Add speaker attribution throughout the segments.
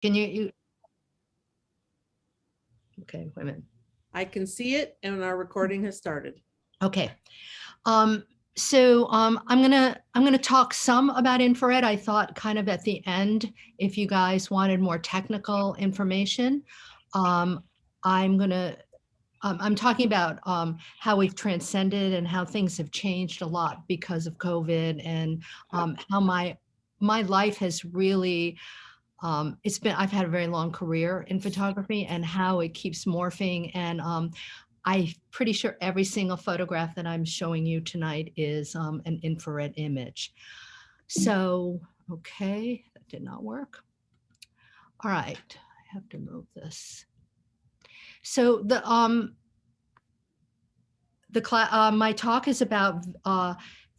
Speaker 1: Can you, okay, wait a minute.
Speaker 2: I can see it and our recording has started.
Speaker 1: Okay. Um, I'm gonna talk some about infrared. I thought kind of at the end, if you guys wanted more technical information, um, I'm gonna I'm talking about how we've transcended and how things have changed a lot because of COVID, and how my life has really I've had a very long career in photography, and how it keeps morphing. And I'm pretty sure every single photograph that I'm showing you tonight is an infrared image. So, okay, that did not work. All right, I have to move this. So my talk is about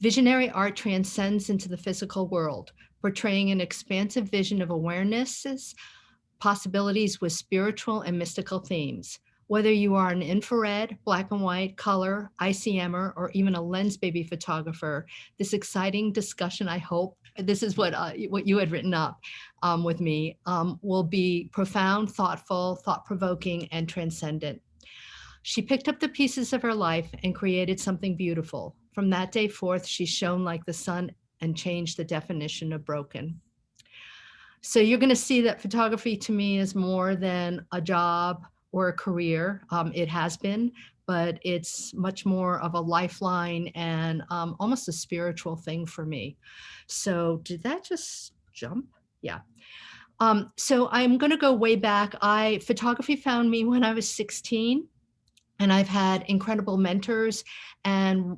Speaker 1: visionary art transcends into the physical world, portraying an expansive vision of awarenesses, possibilities with spiritual and mystical themes. Whether you are an infrared, black and white, color, ICM'er, or even a Lensbaby photographer, this exciting discussion, I hope, this is what you had written up with me, will be profound, thoughtful, thought-provoking, and transcendent. She picked up the pieces of her life and created something beautiful. From that day forth, she shone like the sun and changed the definition of broken. So you're going to see that photography to me is more than a job or a career. It has been, but it's much more of a lifeline and almost a spiritual thing for me. So did that just jump? Yeah. So I'm going to go way back. Photography found me when I was 16, and I've had incredible mentors, and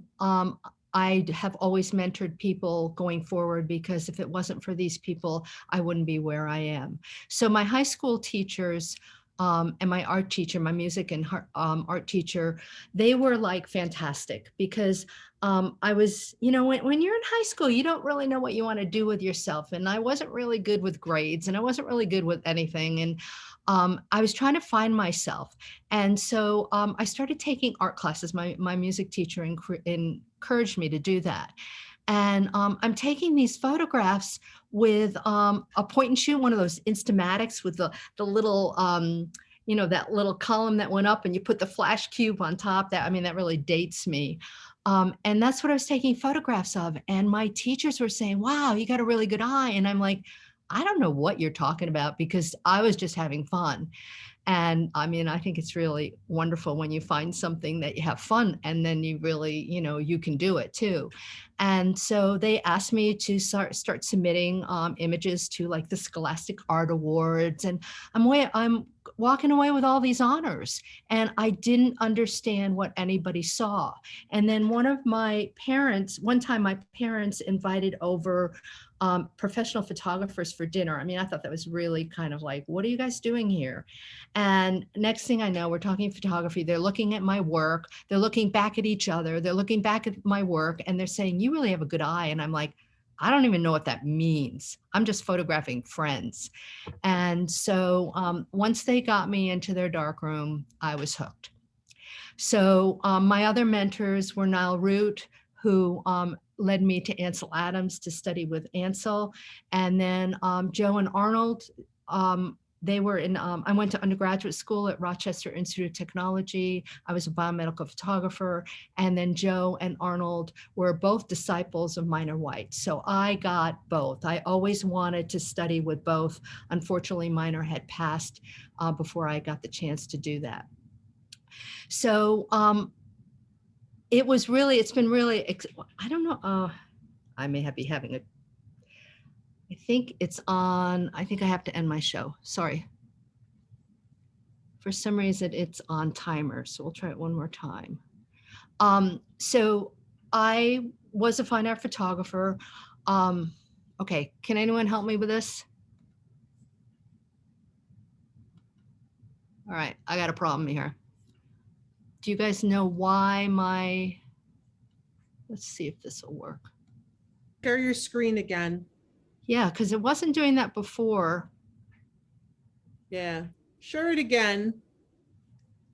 Speaker 1: I have always mentored people going forward, because if it wasn't for these people, I wouldn't be where I am. So my high school teachers and my art teacher, my music and art teacher, they were like fantastic, because I was, when you're in high school, you don't really know what you want to do with yourself. And I wasn't really good with grades, and I wasn't really good with anything. And I was trying to find myself. And so I started taking art classes. My music teacher encouraged me to do that. And I'm taking these photographs with a point and shoot, one of those Instamatics with the little, that little column that went up and you put the flash cube on top. That really dates me. And that's what I was taking photographs of. And my teachers were saying, wow, you got a really good eye. And I'm like, I don't know what you're talking about, because I was just having fun. And I think it's really wonderful when you find something that you have fun, and then you really, you can do it too. And so they asked me to start submitting images to like the Scholastic Art Awards. And I'm walking away with all these honors, and I didn't understand what anybody saw. And then one time my parents invited over professional photographers for dinner. I thought that was really kind of like, what are you guys doing here? And next thing I know, we're talking photography. They're looking at my work. They're looking back at each other. They're looking back at my work, and they're saying, you really have a good eye. And I'm like, I don't even know what that means. I'm just photographing friends. And so once they got me into their darkroom, I was hooked. So my other mentors were Niall Root, who led me to Ansel Adams to study with Ansel. And then Joe and Arnold, they were I went to undergraduate school at Rochester Institute of Technology. I was a biomedical photographer. And then Joe and Arnold were both disciples of Minor White. So I got both. I always wanted to study with both. Unfortunately, Minor had passed before I got the chance to do that. So it's been really, I don't know, I may be having I think I think I have to end my show. Sorry. For some reason, it's on timer. So we'll try it one more time. So I was a fine art photographer. Okay, can anyone help me with this? All right, I got a problem here. Do you guys know why let's see if this will work.
Speaker 2: Share your screen again.
Speaker 1: Yeah, because it wasn't doing that before.
Speaker 2: Yeah, share it again.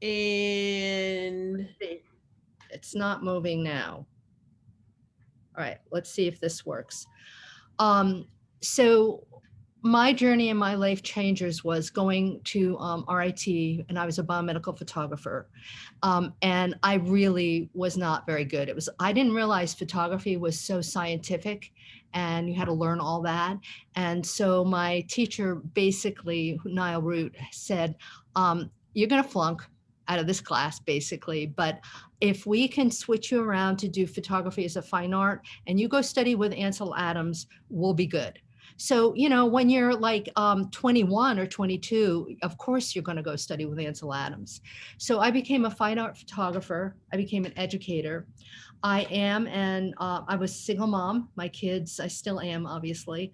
Speaker 2: And
Speaker 1: it's not moving now. All right, let's see if this works. So My journey in my life changers was going to RIT, and I was a biomedical photographer. And I really was not very good. I didn't realize photography was so scientific and you had to learn all that. And so my teacher basically, Niall Root, said, you're going to flunk out of this class basically, but if we can switch you around to do photography as a fine art and you go study with Ansel Adams, we'll be good. So, when you're like 21 or 22, of course you're going to go study with Ansel Adams. So I became a fine art photographer. I became an educator. I was single mom. My kids, I still am, obviously.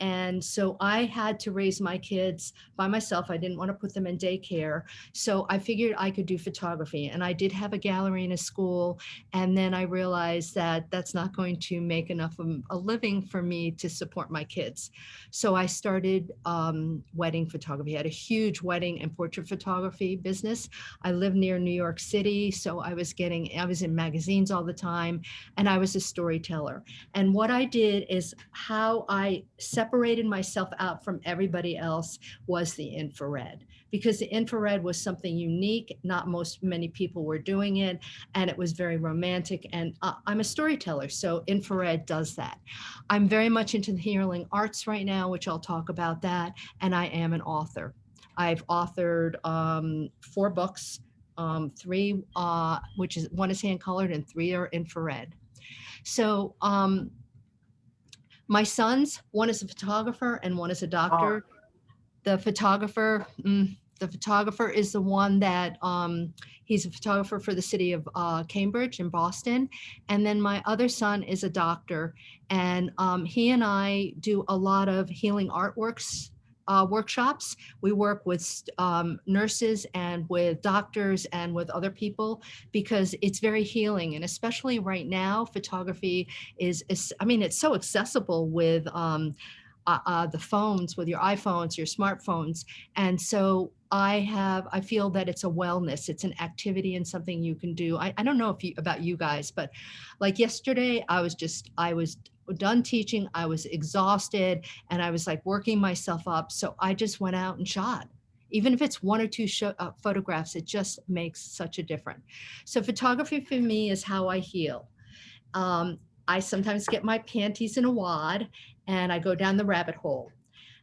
Speaker 1: And so I had to raise my kids by myself. I didn't want to put them in daycare. So I figured I could do photography. And I did have a gallery in a school. And then I realized that that's not going to make enough of a living for me to support my kids. So I started wedding photography. I had a huge wedding and portrait photography business. I live near New York City. So I was in magazines all the time, and I was a storyteller. And what I did is how I separated myself out from everybody else was the infrared, because the infrared was something unique. Not many people were doing it, and it was very romantic. And I'm a storyteller, so infrared does that. I'm very much into the healing arts right now, which I'll talk about that. And I am an author. I've authored 4 books, three, which is one is hand colored and 3 are infrared. So my sons, one is a photographer and one is a doctor. The photographer, the photographer is the one that he's a photographer for the city of Cambridge in Boston. And then my other son is a doctor, and he and I do a lot of healing artworks workshops. We work with nurses and with doctors and with other people because it's very healing. And especially right now, photography it's so accessible with the phones, with your iPhones, your smartphones. And so I feel that it's a wellness, it's an activity and something you can do. I don't know about you guys, but like yesterday, I was done teaching. I was exhausted and I was like working myself up. So I just went out and shot. Even if it's 1 or 2 photographs, it just makes such a difference. So photography for me is how I heal. I sometimes get my panties in a wad and I go down the rabbit hole.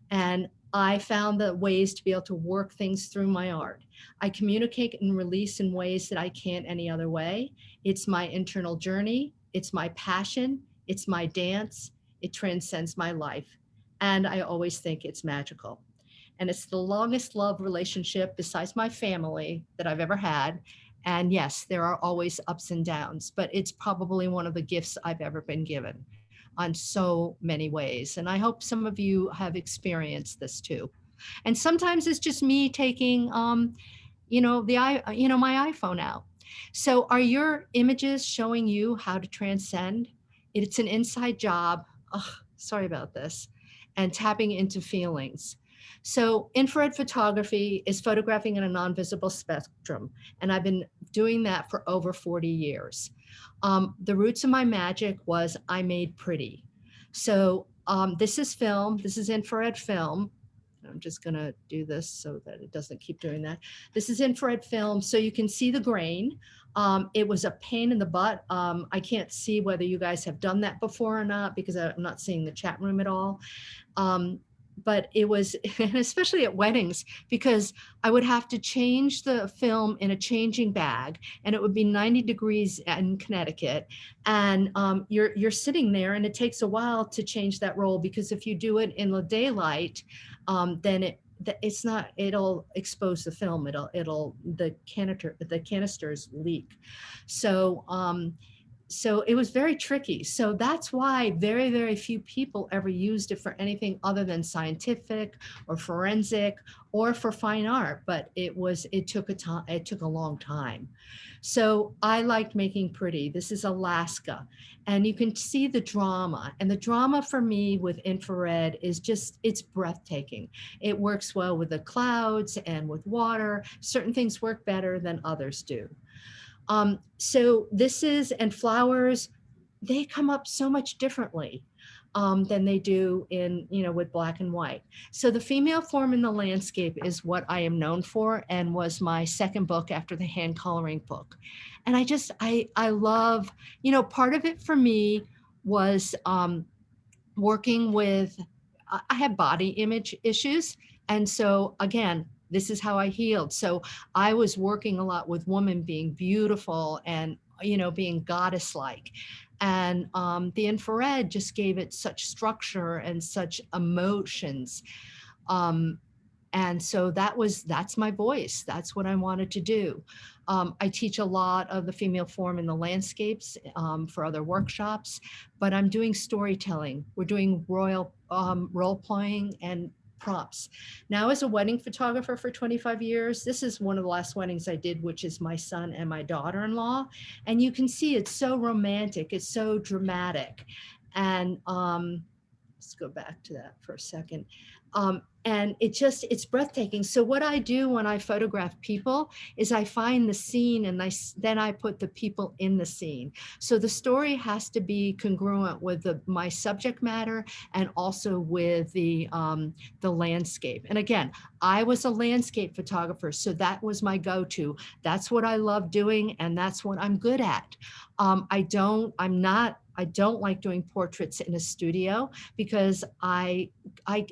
Speaker 1: And I found the ways to be able to work things through my art. I communicate and release in ways that I can't any other way. It's my internal journey. It's my passion. It's my dance. It transcends my life. And I always think it's magical. And it's the longest love relationship besides my family that I've ever had. And yes, there are always ups and downs, but it's probably one of the gifts I've ever been given on so many ways. And I hope some of you have experienced this too. And sometimes it's just me taking, my iPhone out. So are your images showing you how to transcend? It's an inside job. Ugh, sorry about this. And tapping into feelings. So infrared photography is photographing in a non-visible spectrum. And I've been doing that for over 40 years. The roots of my magic was I made pretty. So this is film. This is infrared film. I'm just going to do this so that it doesn't keep doing that. This is infrared film, so you can see the grain. It was a pain in the butt. I can't see whether you guys have done that before or not because I'm not seeing the chat room at all. But it was, and especially at weddings, because I would have to change the film in a changing bag, and it would be 90 degrees in Connecticut, and you're sitting there, and it takes a while to change that roll, because if you do it in the daylight, then it's not, it'll expose the film, the canisters leak. So it was very tricky. So that's why very, very few people ever used it for anything other than scientific or forensic or for fine art. But it took a long time. So I liked making pretty. This is Alaska. And you can see the drama. And the drama for me with infrared is just, it's breathtaking. It works well with the clouds and with water. Certain things work better than others do. So and flowers, they come up so much differently. than they do in, with black and white. So the female form in the landscape is what I am known for, and was my second book after the hand coloring book. And I love, part of it for me was working with, I have body image issues. And so again, this is how I healed. So I was working a lot with women being beautiful and, being goddess like. And the infrared just gave it such structure and such emotions. Um, and so that's my voice. That's what I wanted to do. I teach a lot of the female form in the landscapes for other workshops, but I'm doing storytelling. We're doing royal role playing and prompts. Now, as a wedding photographer for 25 years, this is one of the last weddings I did, which is my son and my daughter-in-law. And you can see it's so romantic, it's so dramatic. And let's go back to that for a second. And it's breathtaking. So what I do when I photograph people is I find the scene, and then I put the people in the scene. So the story has to be congruent with my subject matter, and also with the landscape. And again, I was a landscape photographer, so that was my go-to. That's what I love doing, and that's what I'm good at. I don't like doing portraits in a studio, because I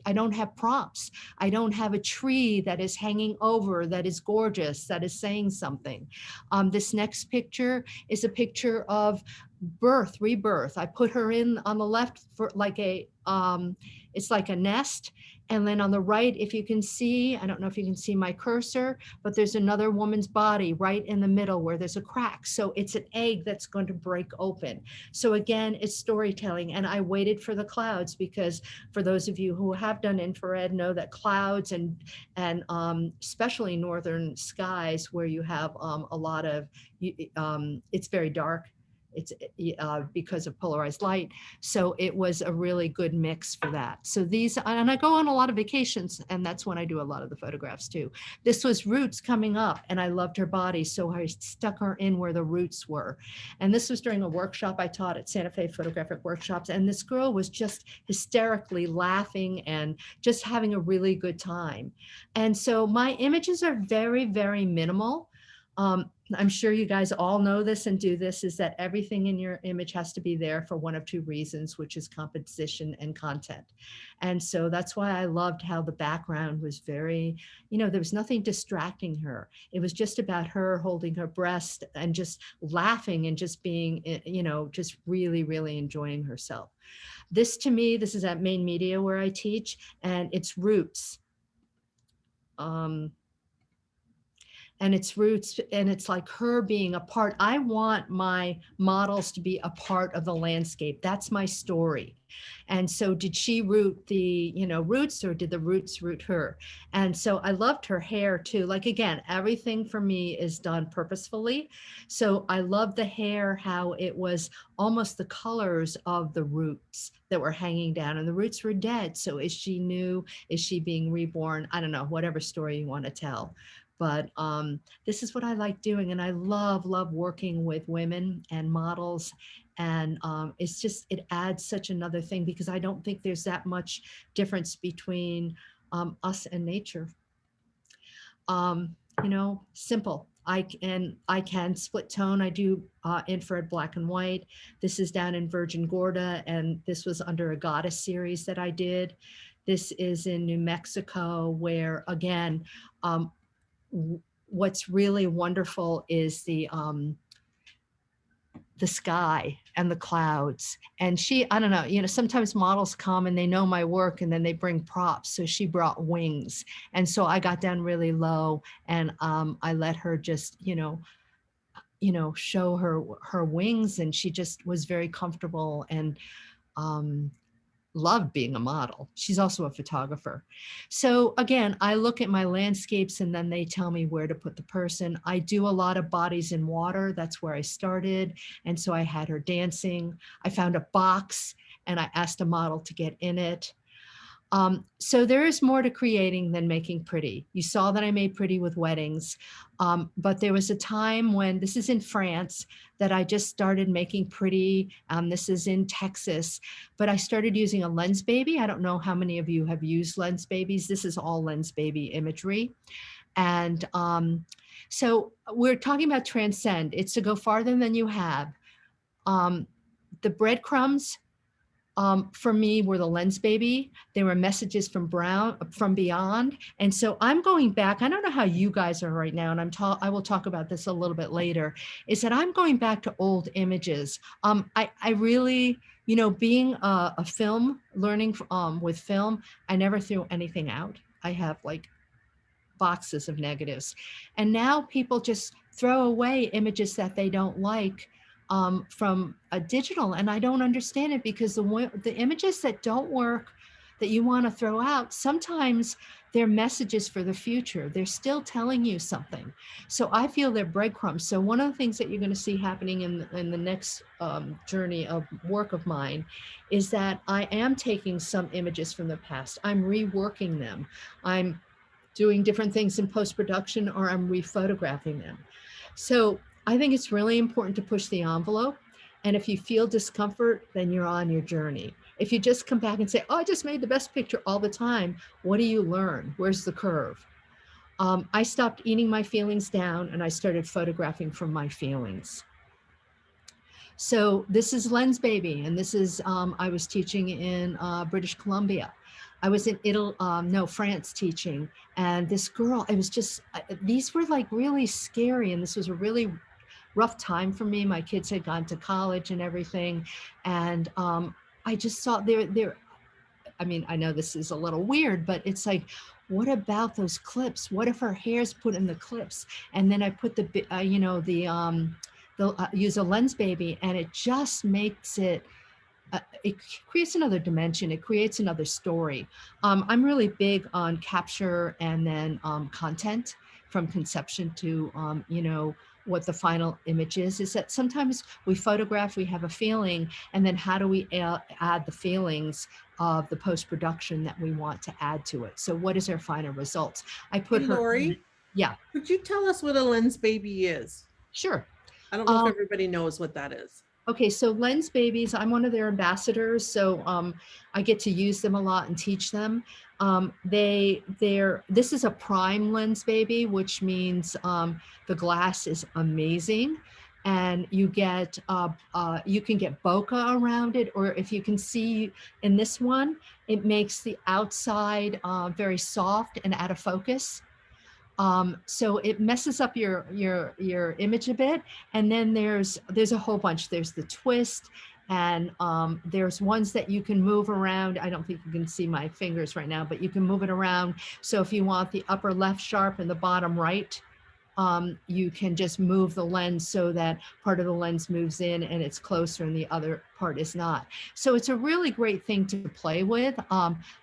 Speaker 1: don't have prompts. I don't have a tree that is hanging over, that is gorgeous, that is saying something. This next picture is a picture of rebirth. I put her in on the left for it's like a nest. And then on the right, if you can see, I don't know if you can see my cursor, but there's another woman's body right in the middle where there's a crack. So it's an egg that's going to break open. So again, it's storytelling. And I waited for the clouds, because for those of you who have done infrared know that clouds and especially northern skies, where you have a lot of, it's very dark. It's because of polarized light. So it was a really good mix for that. So and I go on a lot of vacations, and that's when I do a lot of the photographs too. This was roots coming up, and I loved her body, so I stuck her in where the roots were. And this was during a workshop I taught at Santa Fe Photographic Workshops, and this girl was just hysterically laughing and just having a really good time. And so my images are very, very minimal. I'm sure you guys all know this and do this, is that everything in your image has to be there for one of two reasons, which is composition and content. And so that's why I loved how the background was very, there was nothing distracting her. It was just about her holding her breast and just laughing and just being, just really, really enjoying herself. This, to me, this is at Main Media where I teach, and it's roots. And it's roots, and it's like her being a part. I want my models to be a part of the landscape. That's my story. And so did she root the, roots, or did the roots root her? And so I loved her hair too. Like, again, everything for me is done purposefully. So I loved the hair, how it was almost the colors of the roots that were hanging down, and the roots were dead. So is she new? Is she being reborn? I don't know, whatever story you want to tell. But this is what I like doing. And I love working with women and models. And it adds such another thing, because I don't think there's that much difference between us and nature. Simple. I can split tone. I do infrared black and white. This is down in Virgin Gorda, and this was under a goddess series that I did. This is in New Mexico, where, again, what's really wonderful is the sky and the clouds. And I don't know, sometimes models come and they know my work, and then they bring props. So she brought wings. And so I got down really low, and I let her just, show her wings, and she just was very comfortable, and loved being a model. She's also a photographer. So again, I look at my landscapes, and then they tell me where to put the person. I do a lot of bodies in water. That's where I started. And so I had her dancing. I found a box, and I asked a model to get in it. So there is more to creating than making pretty. You saw that I made pretty with weddings, but there was a time when, this is in France, that I just started making pretty. This is in Texas, but I started using a Lensbaby. I don't know how many of you have used Lensbabies. This is all Lensbaby imagery. And so we're talking about transcend. It's to go farther than you have. Um, the breadcrumbs for me were the Lensbaby. They were messages from beyond. And so I'm going back. I don't know how you guys are right now, and I will talk about this a little bit later, is that I'm going back to old images. I really, being a film, learning with film, I never threw anything out. I have like boxes of negatives. And now people just throw away images that they don't like from a digital. And I don't understand it, because the images that don't work, that you want to throw out, sometimes they're messages for the future. They're still telling you something. So I feel they're breadcrumbs. So one of the things that you're going to see happening in the next journey of work of mine is that I am taking some images from the past. I'm reworking them. I'm doing different things in post-production, or I'm rephotographing them. So I think it's really important to push the envelope. And if you feel discomfort, then you're on your journey. If you just come back and say, oh, I just made the best picture all the time, what do you learn? Where's the curve? I stopped eating my feelings down, and I started photographing from my feelings. So this is Lensbaby, and this is, I was teaching in British Columbia. I was in France teaching, and this girl, it was just, these were like really scary, and this was a really rough time for me. My kids had gone to college and everything, and I just saw there. I mean, I know this is a little weird, but it's like, what about those clips? What if her hair's put in the clips? And then I put use a Lensbaby, and it just makes it, it creates another dimension. It creates another story. I'm really big on capture and then content from conception to, what the final image is that sometimes we photograph, we have a feeling, and then how do we add the feelings of the post-production that we want to add to it? So what is our final results? I put
Speaker 2: Hey,
Speaker 1: her,
Speaker 2: Laurie,
Speaker 1: yeah,
Speaker 2: could you tell us what a Lensbaby is?
Speaker 1: sure.
Speaker 2: I don't know if
Speaker 1: Um,
Speaker 2: everybody knows what that is.
Speaker 1: Okay, so Lensbabies, I'm one of their ambassadors, so I get to use them a lot and teach them. This is a prime Lensbaby, which means the glass is amazing, and you can get bokeh around it, or if you can see in this one, it makes the outside very soft and out of focus. So it messes up your image a bit. And then there's a whole bunch. There's the twist, and there's ones that you can move around. I don't think you can see my fingers right now, but you can move it around. So if you want the upper left sharp and the bottom right, you can just move the lens so that part of the lens moves in and it's closer and the other part is not. So it's a really great thing to play with.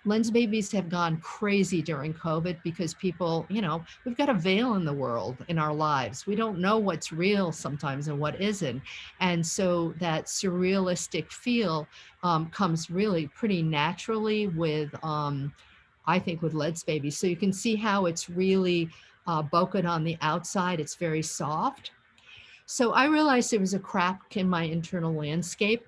Speaker 1: Lensbabies have gone crazy during COVID because people, we've got a veil in the world in our lives. We don't know what's real sometimes and what isn't. And so that surrealistic feel comes really pretty naturally with, I think, with Lensbaby. So you can see how it's really bokeh on the outside. It's very soft. So I realized there was a crack in my internal landscape.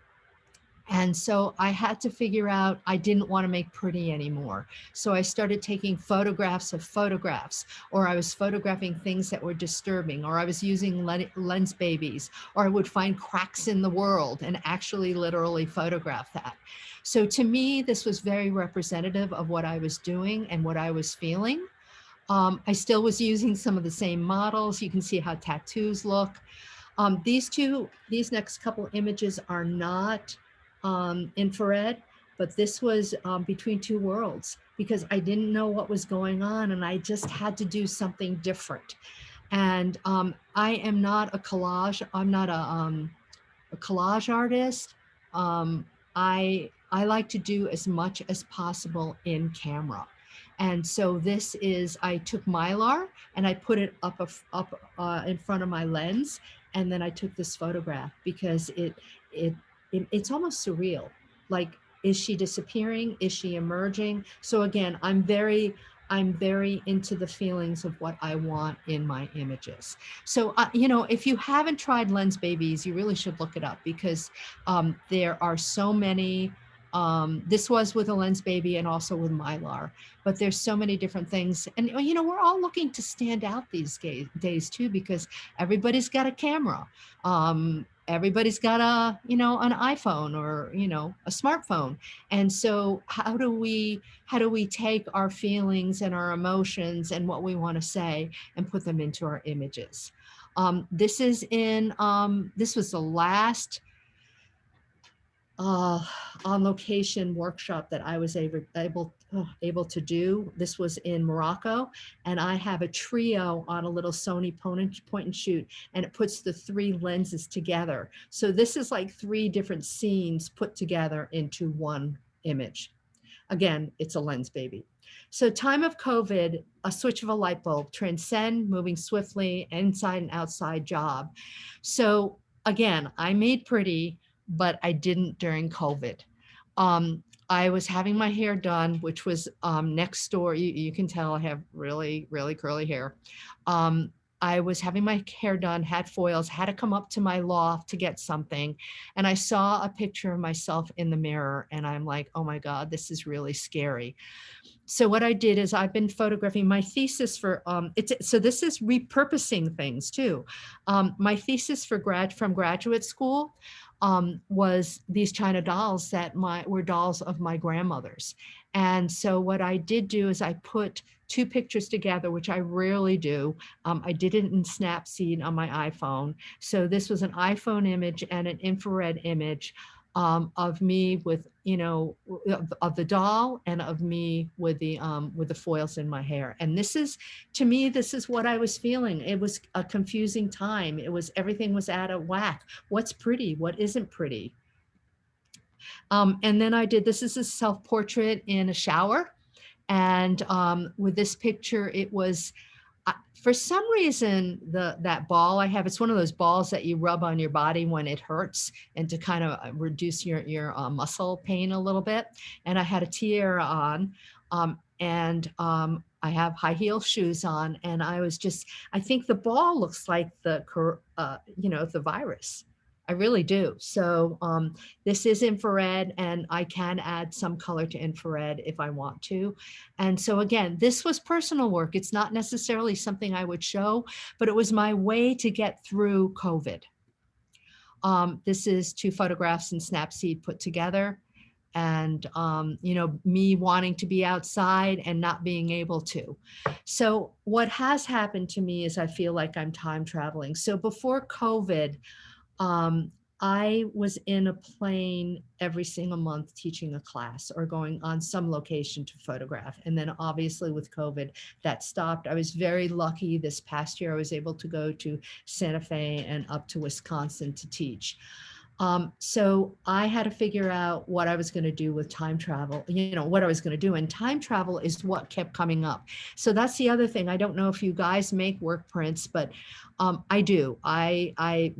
Speaker 1: And so I had to figure out, I didn't want to make pretty anymore. So I started taking photographs of photographs, or I was photographing things that were disturbing, or I was using Lensbabies, or I would find cracks in the world and actually literally photograph that. So to me, this was very representative of what I was doing and what I was feeling. I still was using some of the same models. You can see how tattoos look. These next couple images are not infrared, but this was between two worlds because I didn't know what was going on and I just had to do something different. And I am not a collage. I'm not a collage artist. I like to do as much as possible in camera. And so this is, I took Mylar and I put it up in front of my lens. And then I took this photograph because it's almost surreal. Like Is she disappearing? Is she emerging? So again, I'm very into the feelings of what I want in my images. So if you haven't tried Lens Babies, you really should look it up, because there are so many. This was with a Lens Baby and also with Mylar, but there's so many different things. And we're all looking to stand out these days too, because everybody's got a camera. Everybody's got an iPhone, or a smartphone. And so how do we take our feelings and our emotions and what we want to say and put them into our images? This was the last uh, on location workshop that I was able to do. This was in Morocco, and I have a trio on a little Sony point and shoot, and it puts the three lenses together. So this is like three different scenes put together into one image. Again, it's a Lens Baby. So time of COVID, a switch of a light bulb, transcend, moving swiftly, inside and outside job. So again, I made pretty, but I didn't during COVID. I was having my hair done, which was next door. You can tell I have really, really curly hair. I was having my hair done, had foils, had to come up to my loft to get something. And I saw a picture of myself in the mirror, and I'm like, oh my God, this is really scary. So what I did is I've been photographing my thesis for so this is repurposing things too. My thesis from graduate school was these China dolls that were dolls of my grandmother's. And so what I did do is I put two pictures together, which I rarely do. I did it in Snapseed on my iPhone. So this was an iPhone image and an infrared image of me with, of the doll, and of me with the foils in my hair. And to me, this is what I was feeling. It was a confusing time. Everything was out of whack. What's pretty? What isn't pretty? And then this is a self-portrait in a shower. And with this picture, it was, for some reason, that ball I have, it's one of those balls that you rub on your body when it hurts, and to kind of reduce your muscle pain a little bit. And I had a tiara on, and I have high heel shoes on, and I think the ball looks like the virus. I really do. So this is infrared, and I can add some color to infrared if I want to. And so again, this was personal work. It's not necessarily something I would show, but it was my way to get through COVID. This is two photographs in Snapseed put together, and me wanting to be outside and not being able to. So what has happened to me is I feel like I'm time traveling. So before COVID, I was in a plane every single month teaching a class or going on some location to photograph. And then obviously with COVID, that stopped. I was very lucky this past year. I was able to go to Santa Fe and up to Wisconsin to teach. So I had to figure out what I was going to do with time travel, what I was going to do. And time travel is what kept coming up. So that's the other thing. I don't know if you guys make work prints, but I do.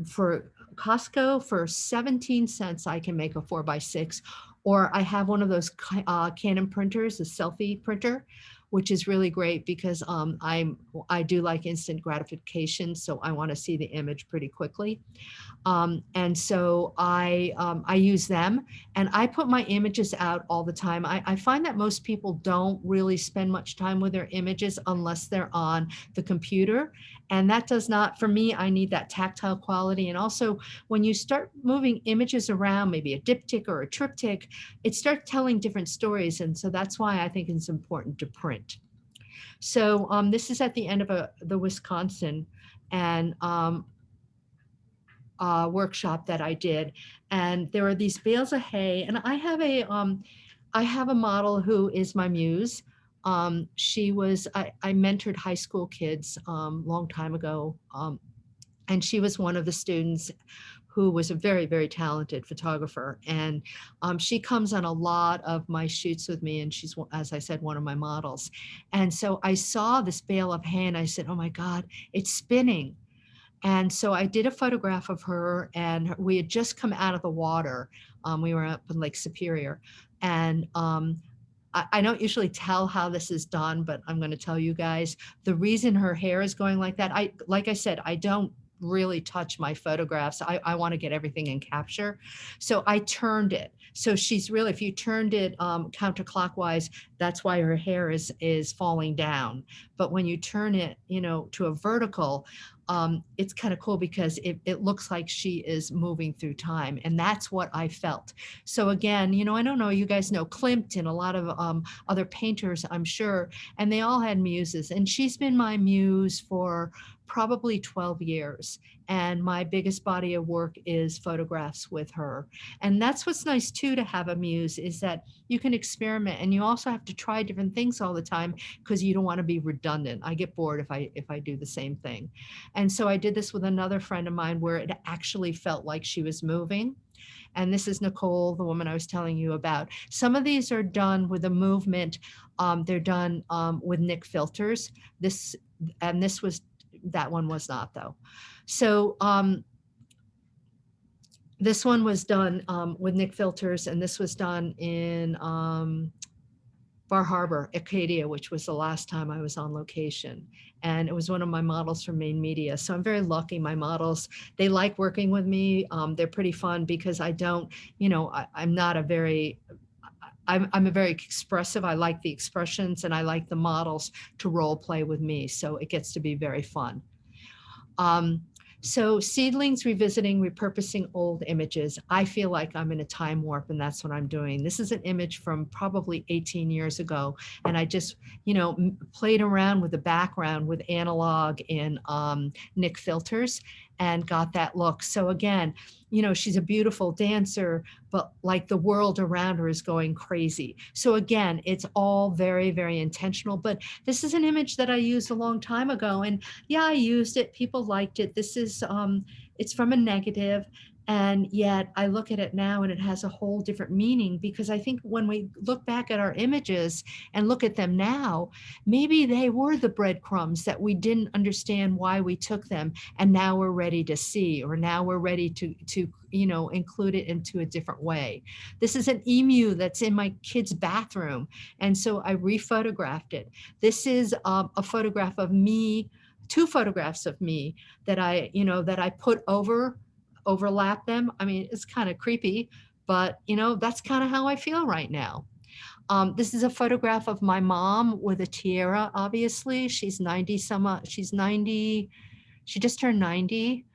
Speaker 1: For Costco, for 17 cents, I can make a 4x6, or I have one of those Canon printers, a selfie printer, which is really great because I do like instant gratification. So I want to see the image pretty quickly. And so I use them, and I put my images out all the time. I find that most people don't really spend much time with their images unless they're on the computer. And that does not, for me, I need that tactile quality. And also when you start moving images around, maybe a diptych or a triptych, it starts telling different stories. And so that's why I think it's important to print. So this is at the end of the Wisconsin and workshop that I did, and there are these bales of hay, and I have a model who is my muse. I mentored high school kids long time ago, and she was one of the students who was a very, very talented photographer. And she comes on a lot of my shoots with me, and she's, as I said, one of my models. And so I saw this bale of hay and I said, oh my God, it's spinning. And so I did a photograph of her, and we had just come out of the water. We were up in Lake Superior, And I don't usually tell how this is done, but I'm going to tell you guys the reason her hair is going like that. Like I said, I don't really touch my photographs. I want to get everything in capture. So I turned it. So she's really, if you turned it counterclockwise, that's why her hair is falling down. But when you turn it, to a vertical, it's kind of cool because it looks like she is moving through time. And that's what I felt. So again, I don't know, you guys know Klimt and a lot of other painters, I'm sure, and they all had muses. And she's been my muse for probably 12 years. And my biggest body of work is photographs with her. And that's what's nice too, to have a muse, is that you can experiment, and you also have to try different things all the time because you don't want to be redundant. I get bored if I do the same thing. And so I did this with another friend of mine where it actually felt like she was moving. And this is Nicole, the woman I was telling you about. Some of these are done with a movement. They're done with Nick filters. That one was not, though. So this one was done with Nick filters, and this was done in Bar Harbor, Acadia, which was the last time I was on location. And it was one of my models from Main Media. So I'm very lucky. My models, they like working with me. They're pretty fun because I don't, I'm not a very, I'm a very expressive. I like the expressions, and I like the models to role play with me. So it gets to be very fun. So seedlings, revisiting, repurposing old images. I feel like I'm in a time warp, and that's what I'm doing. This is an image from probably 18 years ago. And I just, played around with the background with analog and Nick filters and got that look. So again, she's a beautiful dancer, but like the world around her is going crazy. So again, it's all very, very intentional. But this is an image that I used a long time ago. And yeah, I used it. People liked it. This is, it's from a negative. And yet I look at it now and it has a whole different meaning, because I think when we look back at our images and look at them now, maybe they were the breadcrumbs that we didn't understand why we took them. And now we're ready to see, or now we're ready to include it into a different way. This is an emu that's in my kid's bathroom. And so I rephotographed it. This is a photograph of me, two photographs of me that I put overlap them. I mean, it's kind of creepy, but that's kind of how I feel right now. This is a photograph of my mom with a tiara. Obviously, she's 90 some. She's 90. She just turned 90.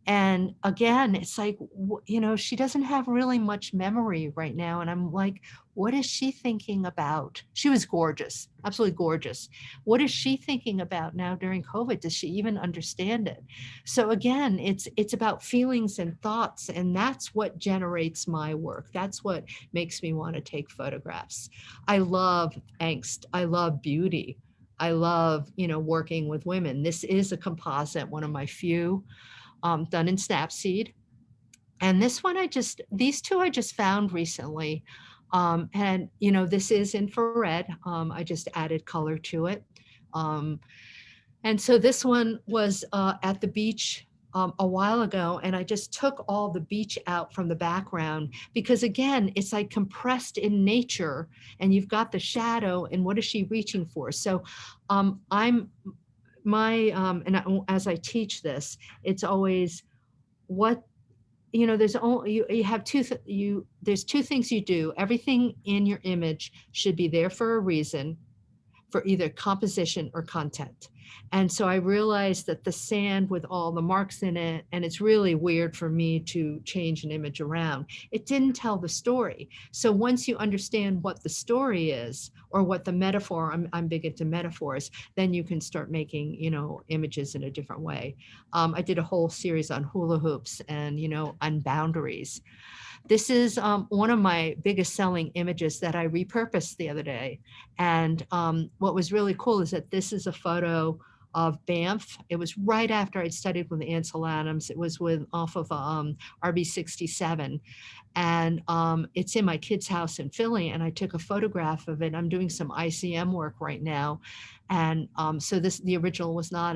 Speaker 1: And again, it's like, she doesn't have really much memory right now. And I'm like, what is she thinking about? She was gorgeous, absolutely gorgeous. What is she thinking about now during COVID? Does she even understand it? So again, it's about feelings and thoughts, and that's what generates my work. That's what makes me want to take photographs. I love angst. I love beauty. I love, working with women. This is a composite, one of my few, done in Snapseed. And these two I just found recently. And, this is infrared. I just added color to it. And so this one was at the beach a while ago, and I just took all the beach out from the background because, again, it's like compressed in nature, and you've got the shadow, and what is she reaching for? So as I teach this, it's always what there's only you have there's two things you do. Everything in your image should be there for a reason, for either composition or content. And so I realized that the sand with all the marks in it, and it's really weird for me to change an image around, it didn't tell the story. So once you understand what the story is, or what the metaphor, I'm big into metaphors, then you can start making, images in a different way. I did a whole series on hula hoops and, on boundaries. This is one of my biggest selling images that I repurposed the other day. And what was really cool is that this is a photo of Banff. It was right after I'd studied with Ansel Adams. It was off of RB67. And it's in my kid's house in Philly. And I took a photograph of it. I'm doing some ICM work right now. And so the original was not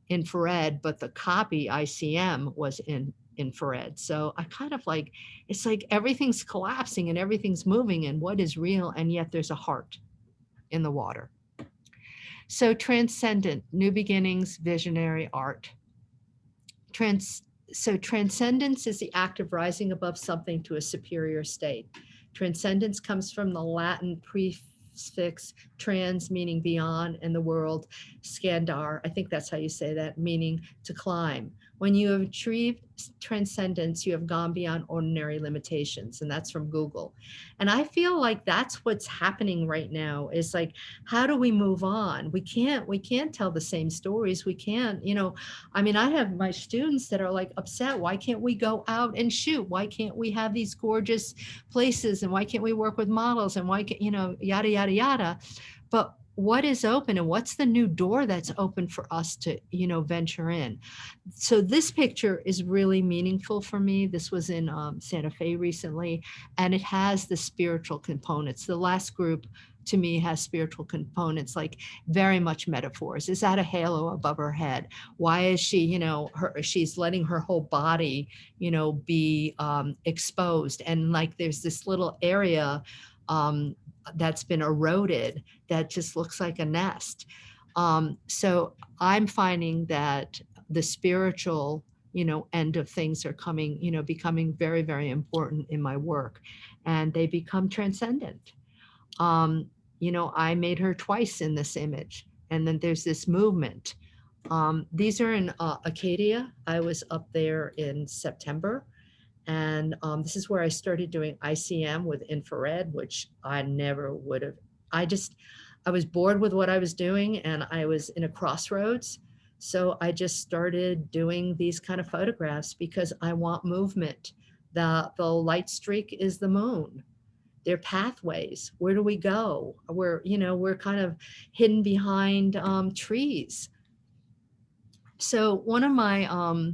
Speaker 1: infrared, but the copy ICM was in infrared. So I kind of like, it's like everything's collapsing and everything's moving and what is real, and yet there's a heart in the water. So transcendent, new beginnings, visionary art. Trans, so transcendence is the act of rising above something to a superior state. Transcendence comes from the Latin prefix trans, meaning beyond, and the world, scandar, I think that's how you say that, meaning to climb. When you have achieved transcendence, you have gone beyond ordinary limitations, and that's from Google. And I feel like that's what's happening right now is like, how do we move on? We can't tell the same stories. We can't, I mean, I have my students that are like upset. Why can't we go out and shoot? Why can't we have these gorgeous places? And why can't we work with models? And why can't, yada, yada, yada. But what is open and what's the new door that's open for us to, venture in? So this picture is really meaningful for me. This was in Santa Fe recently, and it has the spiritual components. The last group to me has spiritual components, like very much metaphors. Is that a halo above her head? Why is she, she's letting her whole body, be exposed. And like there's this little area that's been eroded that just looks like a nest. So I'm finding that the spiritual, end of things are coming, becoming very, very important in my work, and they become transcendent. I made her twice in this image, and then there's this movement. These are in Acadia. I was up there in September, and this is where I started doing ICM with infrared, which I never would have. I was bored with what I was doing, and I was in a crossroads. So I just started doing these kind of photographs because I want movement. The light streak is the moon. They're pathways. Where do we go? We're kind of hidden behind trees. So one of my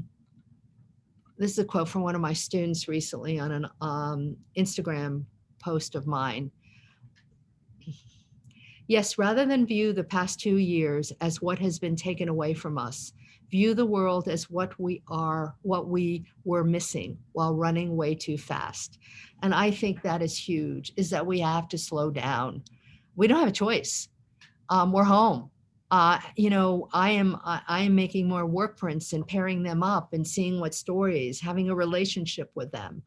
Speaker 1: this is a quote from one of my students recently on an Instagram post of mine. Yes, rather than view the past 2 years as what has been taken away from us, view the world as what we were missing while running way too fast. And I think that is huge, is that we have to slow down. We don't have a choice. We're home. I am making more work prints and pairing them up and seeing what stories, having a relationship with them.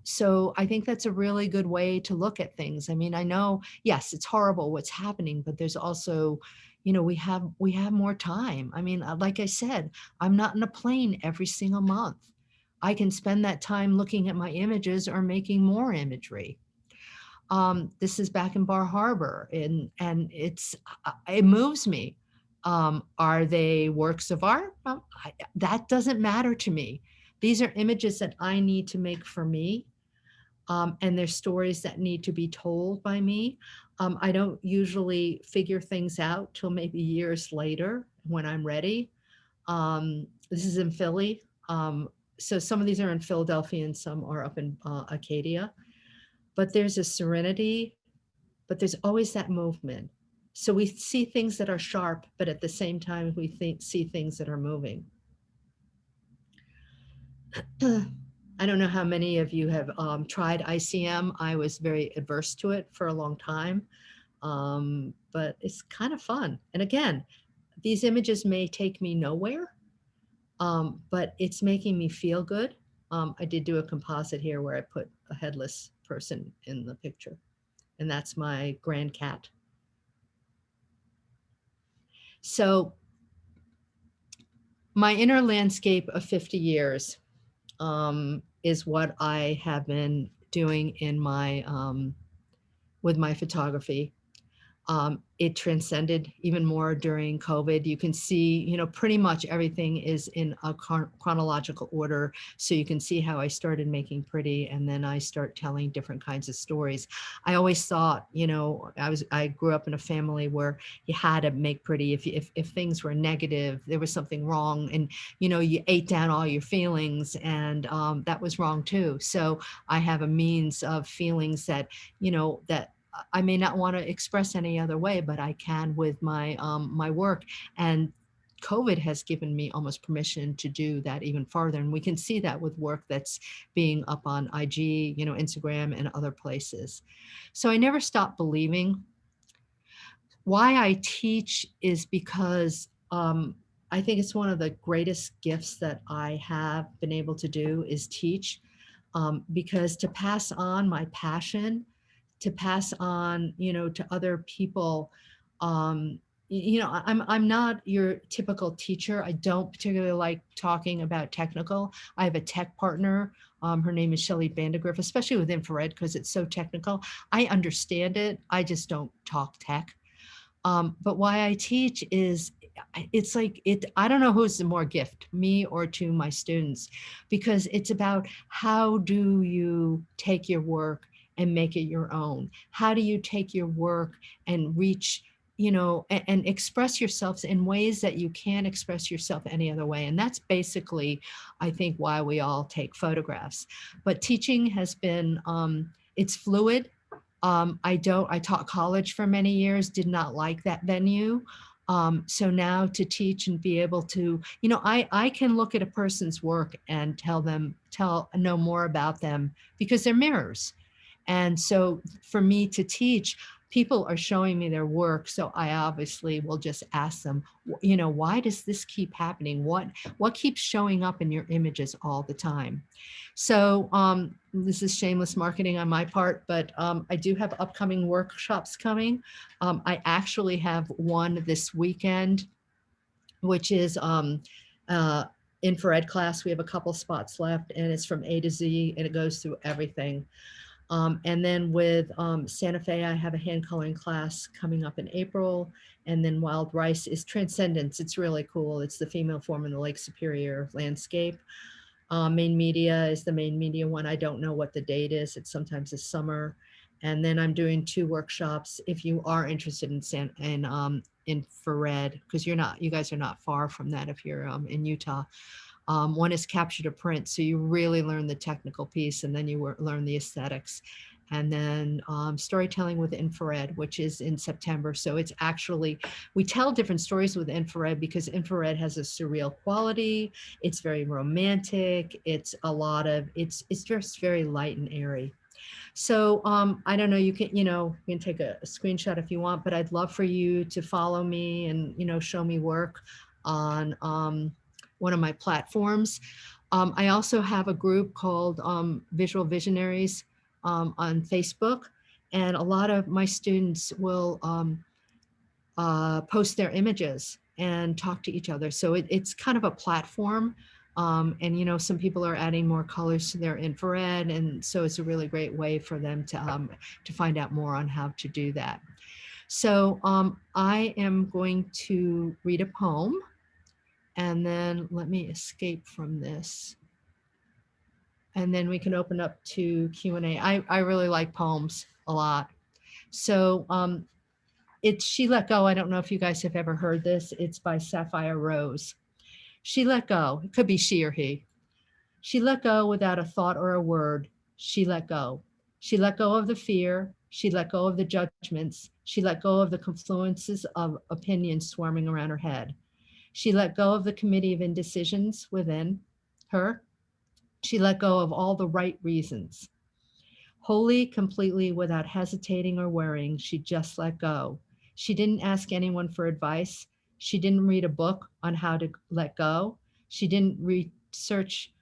Speaker 1: So I think that's a really good way to look at things. I mean, I know, yes, it's horrible what's happening, but there's also, we have more time. I mean, like I said, I'm not in a plane every single month. I can spend that time looking at my images or making more imagery. This is back in Bar Harbor, and it moves me. Are they works of art? That doesn't matter to me. These are images that I need to make for me, and there's stories that need to be told by me. I don't usually figure things out till maybe years later when I'm ready. This is in Philly. So some of these are in Philadelphia and some are up in Acadia. But there's a serenity, but there's always that movement. So we see things that are sharp, but at the same time, we see things that are moving. I don't know how many of you have tried ICM. I was very adverse to it for a long time, but it's kind of fun. And again, these images may take me nowhere, but it's making me feel good. I did do a composite here where I put a headless person in the picture, and that's my grand cat. So my inner landscape of 50 years is what I have been doing in my with my photography. It transcended even more during COVID. You can see, pretty much everything is in a chronological order. So you can see how I started making pretty, and then I start telling different kinds of stories. I always thought, I grew up in a family where you had to make pretty. If things were negative, there was something wrong, and you ate down all your feelings, and that was wrong too. So I have a means of feelings that, that I may not want to express any other way, but I can with my my work. And COVID has given me almost permission to do that even farther. And we can see that with work that's being up on IG, Instagram and other places. So I never stopped believing. Why I teach is because I think it's one of the greatest gifts that I have been able to do is teach, because to pass on my passion, to pass on, to other people. Um, I'm not your typical teacher. I don't particularly like talking about technical. I have a tech partner. Her name is Shelley Vandegrift, especially with infrared because it's so technical. I understand it. I just don't talk tech. But why I teach is it's like it, I don't know who's the more gift, me or to my students, because it's about how do you take your work and make it your own? How do you take your work and reach, and express yourselves in ways that you can't express yourself any other way? And that's basically, I think, why we all take photographs. But teaching has been, it's fluid. I taught college for many years, did not like that venue. So now to teach and be able to, I can look at a person's work and know more about them because they're mirrors. And so for me to teach, people are showing me their work. So I obviously will just ask them, why does this keep happening? What keeps showing up in your images all the time? So this is shameless marketing on my part, but I do have upcoming workshops coming. I actually have one this weekend, which is infrared class. We have a couple spots left, and it's from A to Z, and it goes through everything. And then with Santa Fe, I have a hand coloring class coming up in April. And then Wild Rice is Transcendence. It's really cool. It's the female form in the Lake Superior landscape. Main Media is the Main Media one. I don't know what the date is. It's sometimes this summer. And then I'm doing 2 workshops if you are interested in infrared, because you guys are not far from that if you're in Utah. One is capture to print, so you really learn the technical piece, and then you learn the aesthetics. And then storytelling with infrared, which is in September. So it's actually, we tell different stories with infrared because infrared has a surreal quality. It's very romantic. It's just very light and airy. So I don't know, you can take a screenshot if you want, but I'd love for you to follow me and, show me work on one of my platforms. I also have a group called Visual Visionaries on Facebook, and a lot of my students will post their images and talk to each other. So it's kind of a platform. And some people are adding more colors to their infrared, and so it's a really great way for them to find out more on how to do that. So I am going to read a poem, and then let me escape from this, and then we can open up to Q&A. I really like poems a lot. So it's She Let Go. I don't know if you guys have ever heard this. It's by Safire Rose. She let go. It could be she or he. She let go without a thought or a word. She let go. She let go of the fear. She let go of the judgments. She let go of the confluences of opinions swarming around her head. She let go of the committee of indecisions within her. She let go of all the right reasons. Wholly, completely, without hesitating or worrying, she just let go. She didn't ask anyone for advice. She didn't read a book on how to let go. She didn't research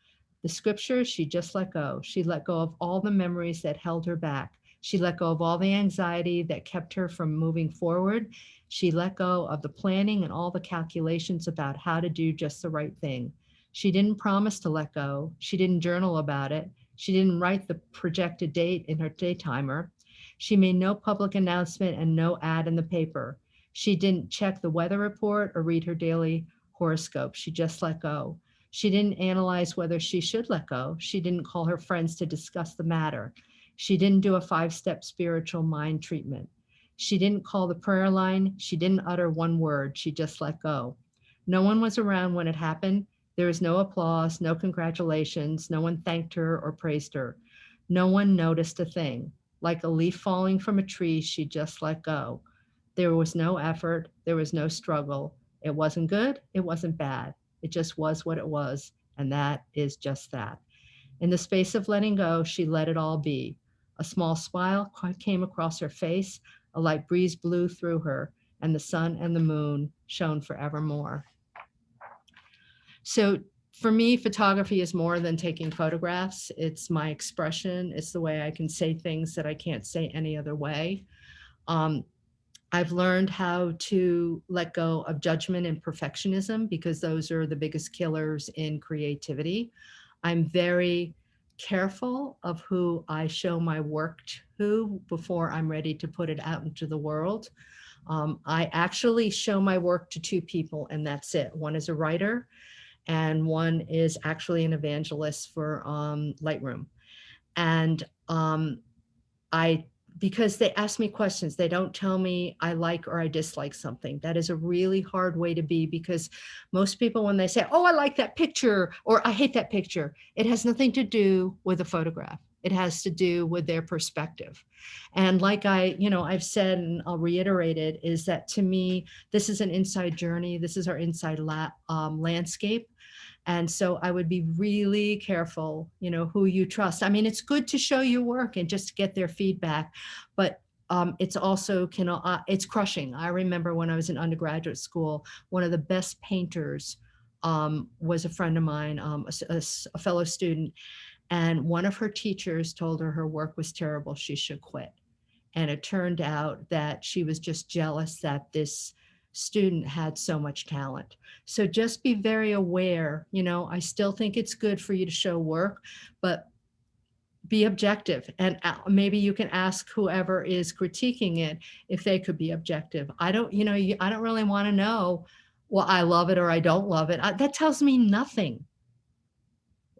Speaker 1: the scriptures. She just let go. She let go of all the memories that held her back. She let go of all the anxiety that kept her from moving forward. She let go of the planning and all the calculations about how to do just the right thing. She didn't promise to let go. She didn't journal about it. She didn't write the projected date in her day timer. She made no public announcement and no ad in the paper. She didn't check the weather report or read her daily horoscope. She just let go. She didn't analyze whether she should let go. She didn't call her friends to discuss the matter. She didn't do a 5-step spiritual mind treatment. She didn't call the prayer line. She didn't utter one word. She just let go. No one was around when it happened. There was no applause, no congratulations. No one thanked her or praised her. No one noticed a thing. Like a leaf falling from a tree, she just let go. There was no effort. There was no struggle. It wasn't good. It wasn't bad. It just was what it was. And that is just that. In the space of letting go, she let it all be. A small smile came across her face, a light breeze blew through her, and the sun and the moon shone forevermore. So for me, photography is more than taking photographs. It's my expression. It's the way I can say things that I can't say any other way. Um, I've learned how to let go of judgment and perfectionism because those are the biggest killers in creativity. I'm very careful of who I show my work to before I'm ready to put it out into the world. I actually show my work to two people, and that's it. One is a writer, and one is actually an evangelist for Lightroom. And I because they ask me questions, they don't tell me I like or I dislike something. That is a really hard way to be, because most people, when they say, oh, I like that picture or I hate that picture, it has nothing to do with the photograph. It has to do with their perspective. And like I've said, and I'll reiterate it, is that to me, this is an inside journey. This is our inside landscape. And so I would be really careful, who you trust. I mean, it's good to show your work and just get their feedback, but it's also it's crushing. I remember when I was in undergraduate school, one of the best painters was a friend of mine, a fellow student, and one of her teachers told her work was terrible, she should quit. And it turned out that she was just jealous that this student had so much talent. So just be very aware. I still think it's good for you to show work, but be objective. And maybe you can ask whoever is critiquing it if they could be objective. I don't really want to know, well, I love it or I don't love it. That tells me nothing.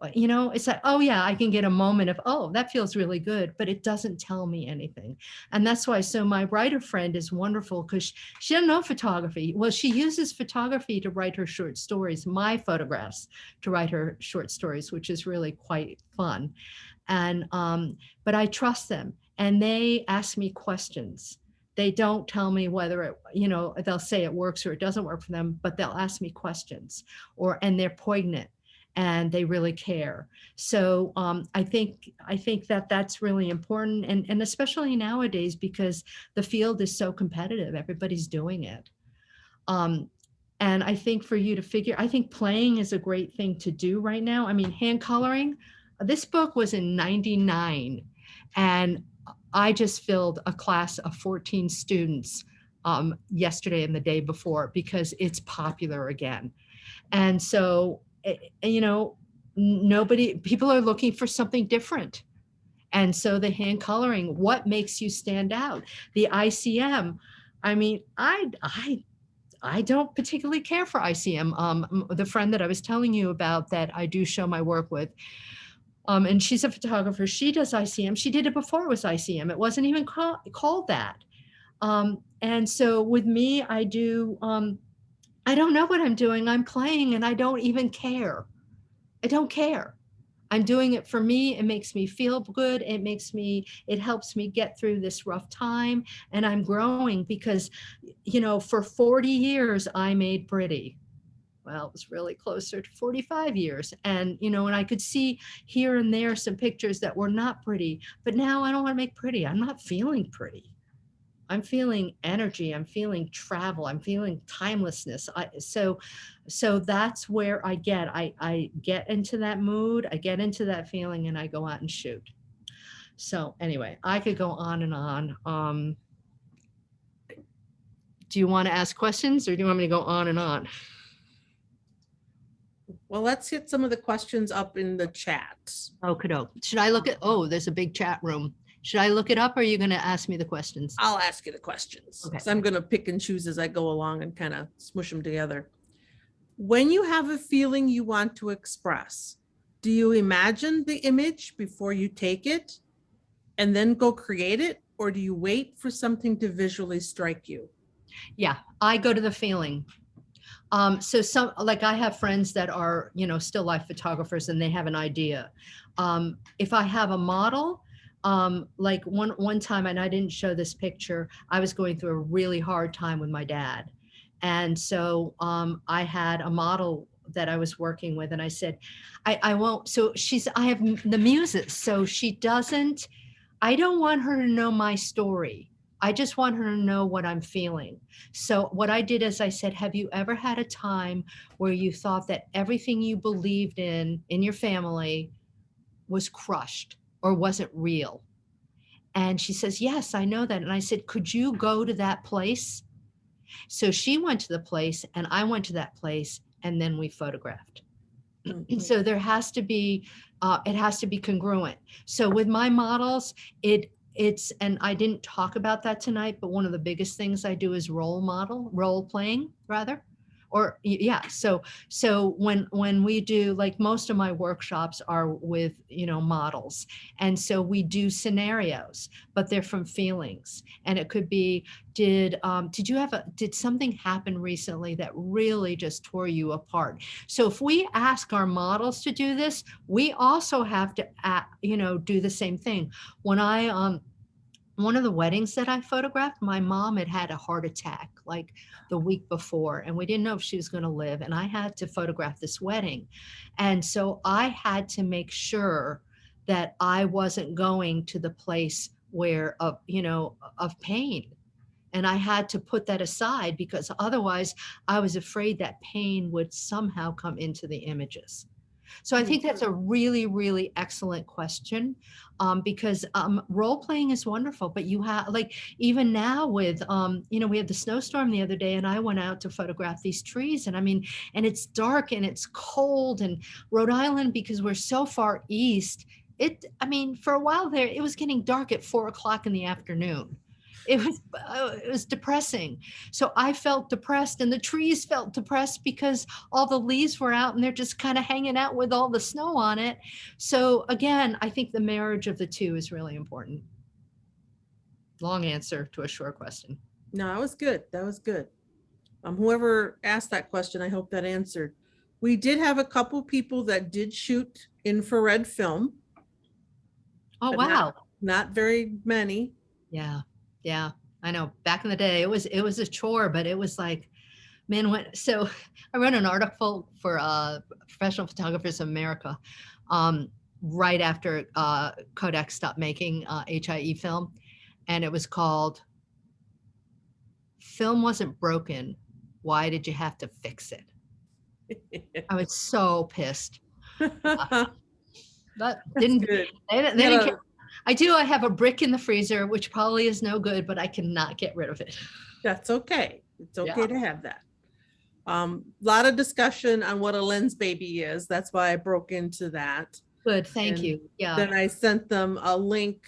Speaker 1: It's like, oh yeah, I can get a moment of, oh, that feels really good, but it doesn't tell me anything. And that's why, so my writer friend is wonderful because she doesn't know photography. Well, she uses photography to write her short stories, my photographs to write her short stories, which is really quite fun. And, but I trust them and they ask me questions. They don't tell me whether they'll say it works or it doesn't work for them, but they'll ask me questions and they're poignant and they really care. So I think that that's really important, and especially nowadays because the field is so competitive, everybody's doing it. And I think for you to I think playing is a great thing to do right now. I mean, hand coloring. This book was in '99, and I just filled a class of 14 students yesterday and the day before because it's popular again. And so people are looking for something different. And so the hand coloring, what makes you stand out? The ICM, I mean, I don't particularly care for ICM. The friend that I was telling you about that I do show my work with, and she's a photographer, she does ICM. She did it before it was ICM. It wasn't even called that. And so with me, I don't know what I'm doing. I'm playing and I don't even care. I don't care. I'm doing it for me. It makes me feel good. It helps me get through this rough time. And I'm growing because, for 40 years, I made pretty. Well, it was really closer to 45 years. And, and I could see here and there some pictures that were not pretty, but now I don't want to make pretty. I'm not feeling pretty. I'm feeling energy. I'm feeling travel. I'm feeling timelessness. So that's where I get into that mood. I get into that feeling and I go out and shoot. So anyway, I could go on and on. Do you want to ask questions or do you want me to go on and on?
Speaker 2: Well, let's hit some of the questions up in the chat.
Speaker 1: Okay. Should I look at, there's a big chat room. Should I look it up or are you going to ask me the questions?
Speaker 2: I'll ask you the questions.
Speaker 1: Okay.
Speaker 2: So I'm going to pick and choose as I go along and kind of smush them together. When you have a feeling you want to express, do you imagine the image before you take it and then go create it? Or do you wait for something to visually strike you?
Speaker 1: Yeah, I go to the feeling. So I have friends that are, still life photographers and they have an idea. If I have a model, like one time, and I didn't show this picture, I was going through a really hard time with my dad. And so I had a model that I was working with, and I said, I won't. So I have the muses. So I don't want her to know my story. I just want her to know what I'm feeling. So what I did is I said, have you ever had a time where you thought that everything you believed in your family was crushed or wasn't real? And she says, yes, I know that. And I said, could you go to that place? So she went to the place and I went to that place and then we photographed.
Speaker 2: Mhm.
Speaker 1: So there has to be, it has to be congruent. So with my models, it's, and I didn't talk about that tonight, but one of the biggest things I do is role playing rather. Or yeah, so when we do, like, most of my workshops are with, models, and so we do scenarios, but they're from feelings, and it could be, did something happen recently that really just tore you apart? So if we ask our models to do this, we also have to do the same thing. When I one of the weddings that I photographed, my mom had had a heart attack like the week before, and we didn't know if she was going to live. And I had to photograph this wedding. And so I had to make sure that I wasn't going to the place of pain. And I had to put that aside because otherwise I was afraid that pain would somehow come into the images. So I think that's a really, really excellent question, because role playing is wonderful. But you have, like, even now with, we had the snowstorm the other day, and I went out to photograph these trees, and I mean, and it's dark and it's cold, and Rhode Island, because we're so far east, I mean, for a while there, it was getting dark at 4 o'clock in the afternoon. It was depressing. So I felt depressed, and the trees felt depressed because all the leaves were out and they're just kind of hanging out with all the snow on it. So again, I think the marriage of the two is really important. Long answer to a short question.
Speaker 2: No, that was good. That was good. Whoever asked that question, I hope that answered. We did have a couple people that did shoot infrared film,
Speaker 1: Oh,
Speaker 2: but
Speaker 1: wow.
Speaker 2: not very many.
Speaker 1: Yeah. Yeah. I know back in the day, it was a chore, but it was like, man, so I wrote an article for Professional Photographers of America, right after Kodak stopped making HIE film. And it was called Film Wasn't Broken. Why did you have to fix it? I was so pissed. But
Speaker 2: That's good.
Speaker 1: they
Speaker 2: You
Speaker 1: didn't
Speaker 2: gotta,
Speaker 1: care. I have a brick in the freezer, which probably is no good, but I cannot get rid of it.
Speaker 2: that's okay. It's
Speaker 1: Yeah.
Speaker 2: okay to have that. Lot of discussion on what a Lensbaby is. That's why I broke into that.
Speaker 1: Good. Thank
Speaker 2: And
Speaker 1: you. Yeah.
Speaker 2: then I sent them a link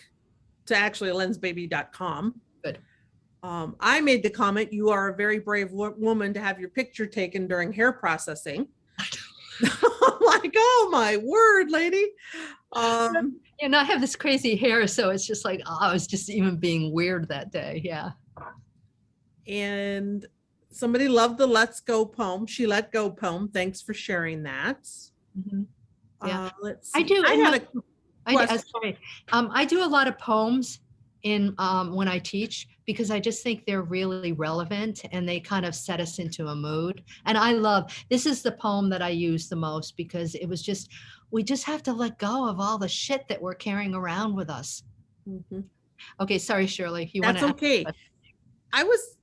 Speaker 2: to actually lensbaby.com.
Speaker 1: Good.
Speaker 2: I made the comment, you are a very brave woman to have your picture taken during hair processing. I'm like, oh my word, lady.
Speaker 1: And I have this crazy hair, so it's just like, I was just even being weird that day. Yeah.
Speaker 2: And somebody loved the Let's Go poem. She let go poem. Thanks for sharing that.
Speaker 1: Mhm. Yeah.
Speaker 2: Let's
Speaker 1: I
Speaker 2: see.
Speaker 1: do.
Speaker 2: I had a question.
Speaker 1: Sorry. I do a lot of poems in when I teach, because I just think they're really relevant and they kind of set us into a mood. And this is the poem that I use the most, because we just have to let go of all the shit that we're carrying around with us.
Speaker 2: Mhm.
Speaker 1: Okay. Sorry, Shirley. You want
Speaker 2: That's
Speaker 1: to?
Speaker 2: okay.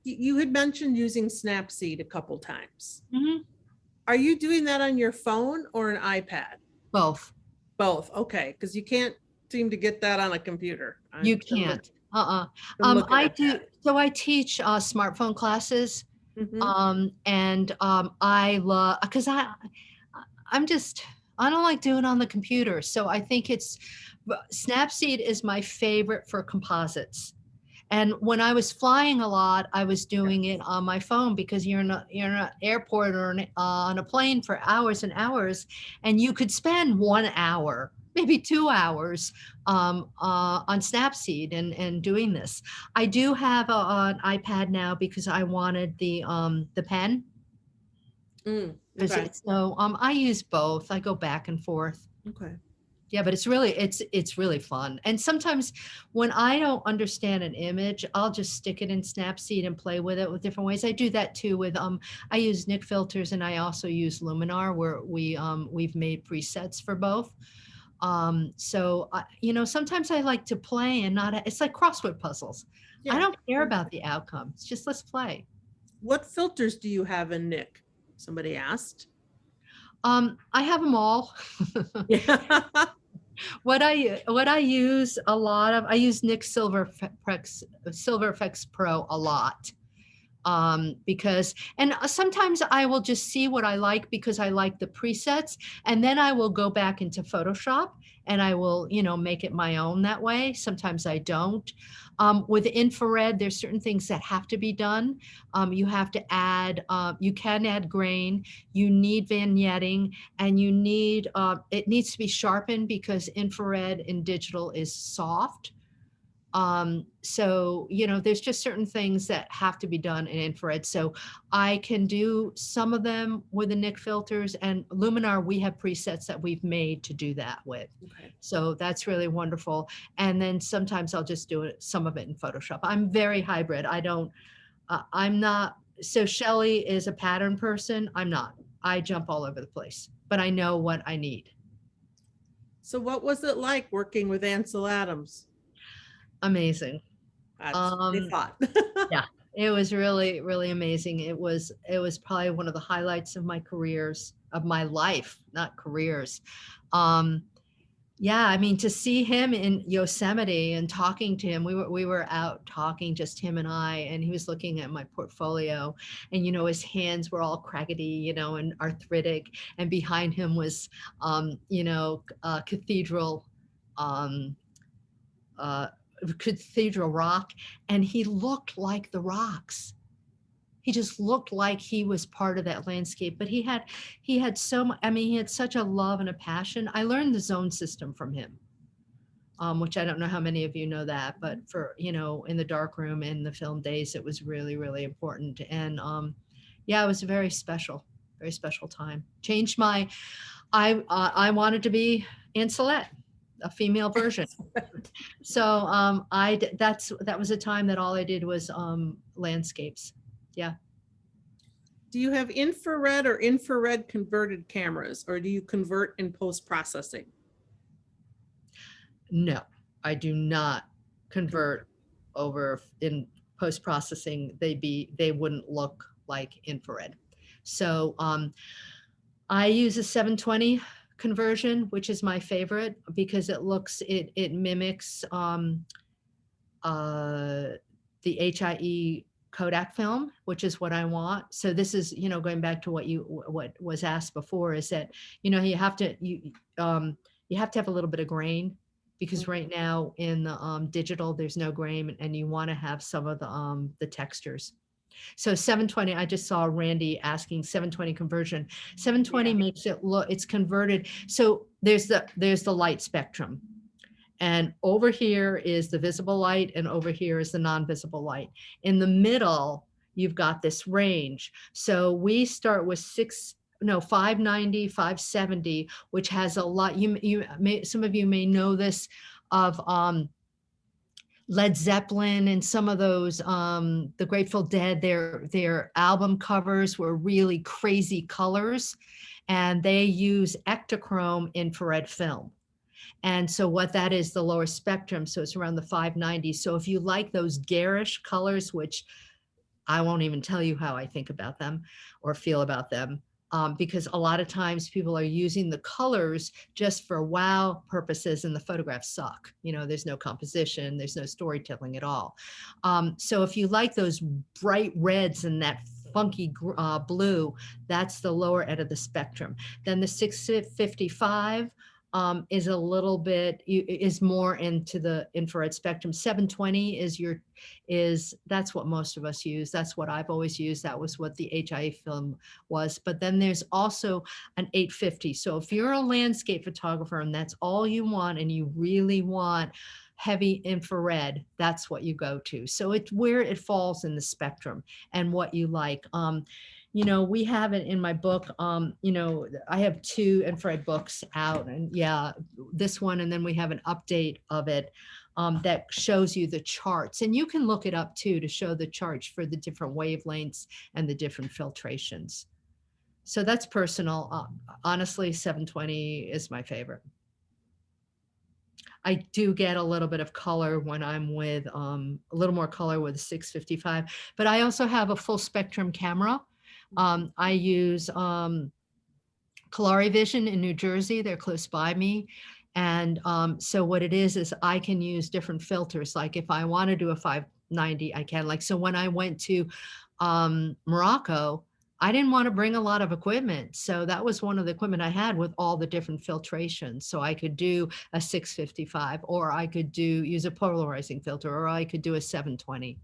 Speaker 2: You had mentioned using Snapseed a couple times.
Speaker 1: Mhm.
Speaker 2: Are you doing that on your phone or an iPad?
Speaker 1: Both.
Speaker 2: Both. Okay. Because you can't seem to get that on a computer.
Speaker 1: You can't.
Speaker 2: I
Speaker 1: I do. So I teach smartphone classes.
Speaker 2: Mhm.
Speaker 1: And I love, because I'm just, I don't like doing it on the computer. So I think Snapseed is my favorite for composites. And when I was flying a lot, I was doing it on my phone, because you're in an airport or on a plane for hours and hours, and you could spend 1 hour, maybe 2 hours on Snapseed and doing this. I do have an iPad now because I wanted the pen.
Speaker 2: Okay.
Speaker 1: So I use both. I go back and forth.
Speaker 2: Okay.
Speaker 1: Yeah, but it's really fun. And sometimes when I don't understand an image, I'll just stick it in Snapseed and play with it with different ways. I do that too with I use Nik filters and I also use Luminar where we've made presets for both. So you know, sometimes I like to play and not it's like crossword puzzles. I
Speaker 2: Yeah.
Speaker 1: don't care about the outcome. It's just let's play.
Speaker 2: What filters do you have in Nick? Somebody asked.
Speaker 1: I have them all.
Speaker 2: Yeah.
Speaker 1: What I use a lot of, I use Nick Silver Effects Pro a lot. Because, and sometimes I will just see what I like because I like the presets, and then I will go back into Photoshop and I will, you know, make it my own that way. Sometimes I don't. With infrared, there's certain things that have to be done. You have to add, you can add grain, you need vignetting, and you need, it needs to be sharpened because infrared in digital is soft. So, you know, there's just certain things that have to be done in infrared. So I can do some of them with the Nik filters, and Luminar, we have presets that we've made to do that with.
Speaker 2: Okay.
Speaker 1: So that's really wonderful. And then sometimes I'll just do it, some of it in Photoshop. I'm very hybrid. I don't, I'm not, so Shelley is a pattern person. I'm not. I jump all over the place, but I know what I need.
Speaker 2: So what was it like working with Ansel Adams?
Speaker 1: Amazing.
Speaker 2: That's what they
Speaker 1: Um,
Speaker 2: thought.
Speaker 1: Yeah, it was really, really amazing. It was probably one of the highlights of my careers, of my life, not careers. Um, yeah, I mean, to see him in Yosemite and talking to him, we were out talking, just him and I, and he was looking at my portfolio, and you know, his hands were all crackety, you know, and arthritic, and behind him was, you know, cathedral. Um, uh, Cathedral Rock, and he looked like the rocks. He just looked like he was part of that landscape. But he had so much. I mean, he had such a love and a passion. I learned the zone system from him, which I don't know how many of you know that, but for you know, in the darkroom in the film days, it was really, really important. And yeah, it was a very special time. Changed my. I wanted to be Anselette, a female version. So that was a time that all I did was landscapes. Yeah.
Speaker 2: Do you have infrared or infrared converted cameras, or do you convert in post-processing?
Speaker 1: No, I do not convert over in post processing. They wouldn't look like infrared. So I use a 720 conversion, which is my favorite because it mimics uh, the HIE Kodak film, which is what I want. So this is, you know, going back to what was asked before, is that, you know, you have to have a little bit of grain because right now in the digital there's no grain, and you want to have some of the textures. So 720, I just saw Randy asking 720 conversion. 720
Speaker 2: Yeah.
Speaker 1: makes it look, it's converted. So there's the light spectrum. And over here is the visible light, and over here is the non-visible light. In the middle, you've got this range. So we start with 590, 570, which has a lot. Some of you may know this of Led Zeppelin and some of those, the Grateful Dead. Their album covers were really crazy colors, and they use Ektachrome infrared film. And so what that is, the lower spectrum, so it's around the 590. So if you like those garish colors, which I won't even tell you how I think about them or feel about them, because a lot of times people are using the colors just for wow purposes, and the photographs suck. You know, there's no composition, there's no storytelling at all. So if you like those bright reds and that funky blue, that's the lower end of the spectrum. Then the 655 is a little bit is more into the infrared spectrum. 720 is that's what most of us use. That's what I've always used. That was what the HIA film was. But then there's also an 850. So if you're a landscape photographer and that's all you want, and you really want heavy infrared, that's what you go to. So it's where it falls in the spectrum and what you like. you know, we have it in my book. You know, I have 2 infrared books out, and yeah, this one, and then we have an update of it that shows you the charts, and you can look it up too to show the charts for the different wavelengths and the different filtrations. So that's personal. Honestly, 720 is my favorite. I do get a little bit of color when I'm with a little more color with 655, but I also have a full spectrum camera. I use Kalari Vision in New Jersey. They're close by me. And so what it is I can use different filters. Like if I want to do a 590, I can. Like, so when I went to Morocco, I didn't want to bring a lot of equipment. So that was one of the equipment I had with all the different filtrations. So I could do a 655, or I could use a polarizing filter, or I could do a 720.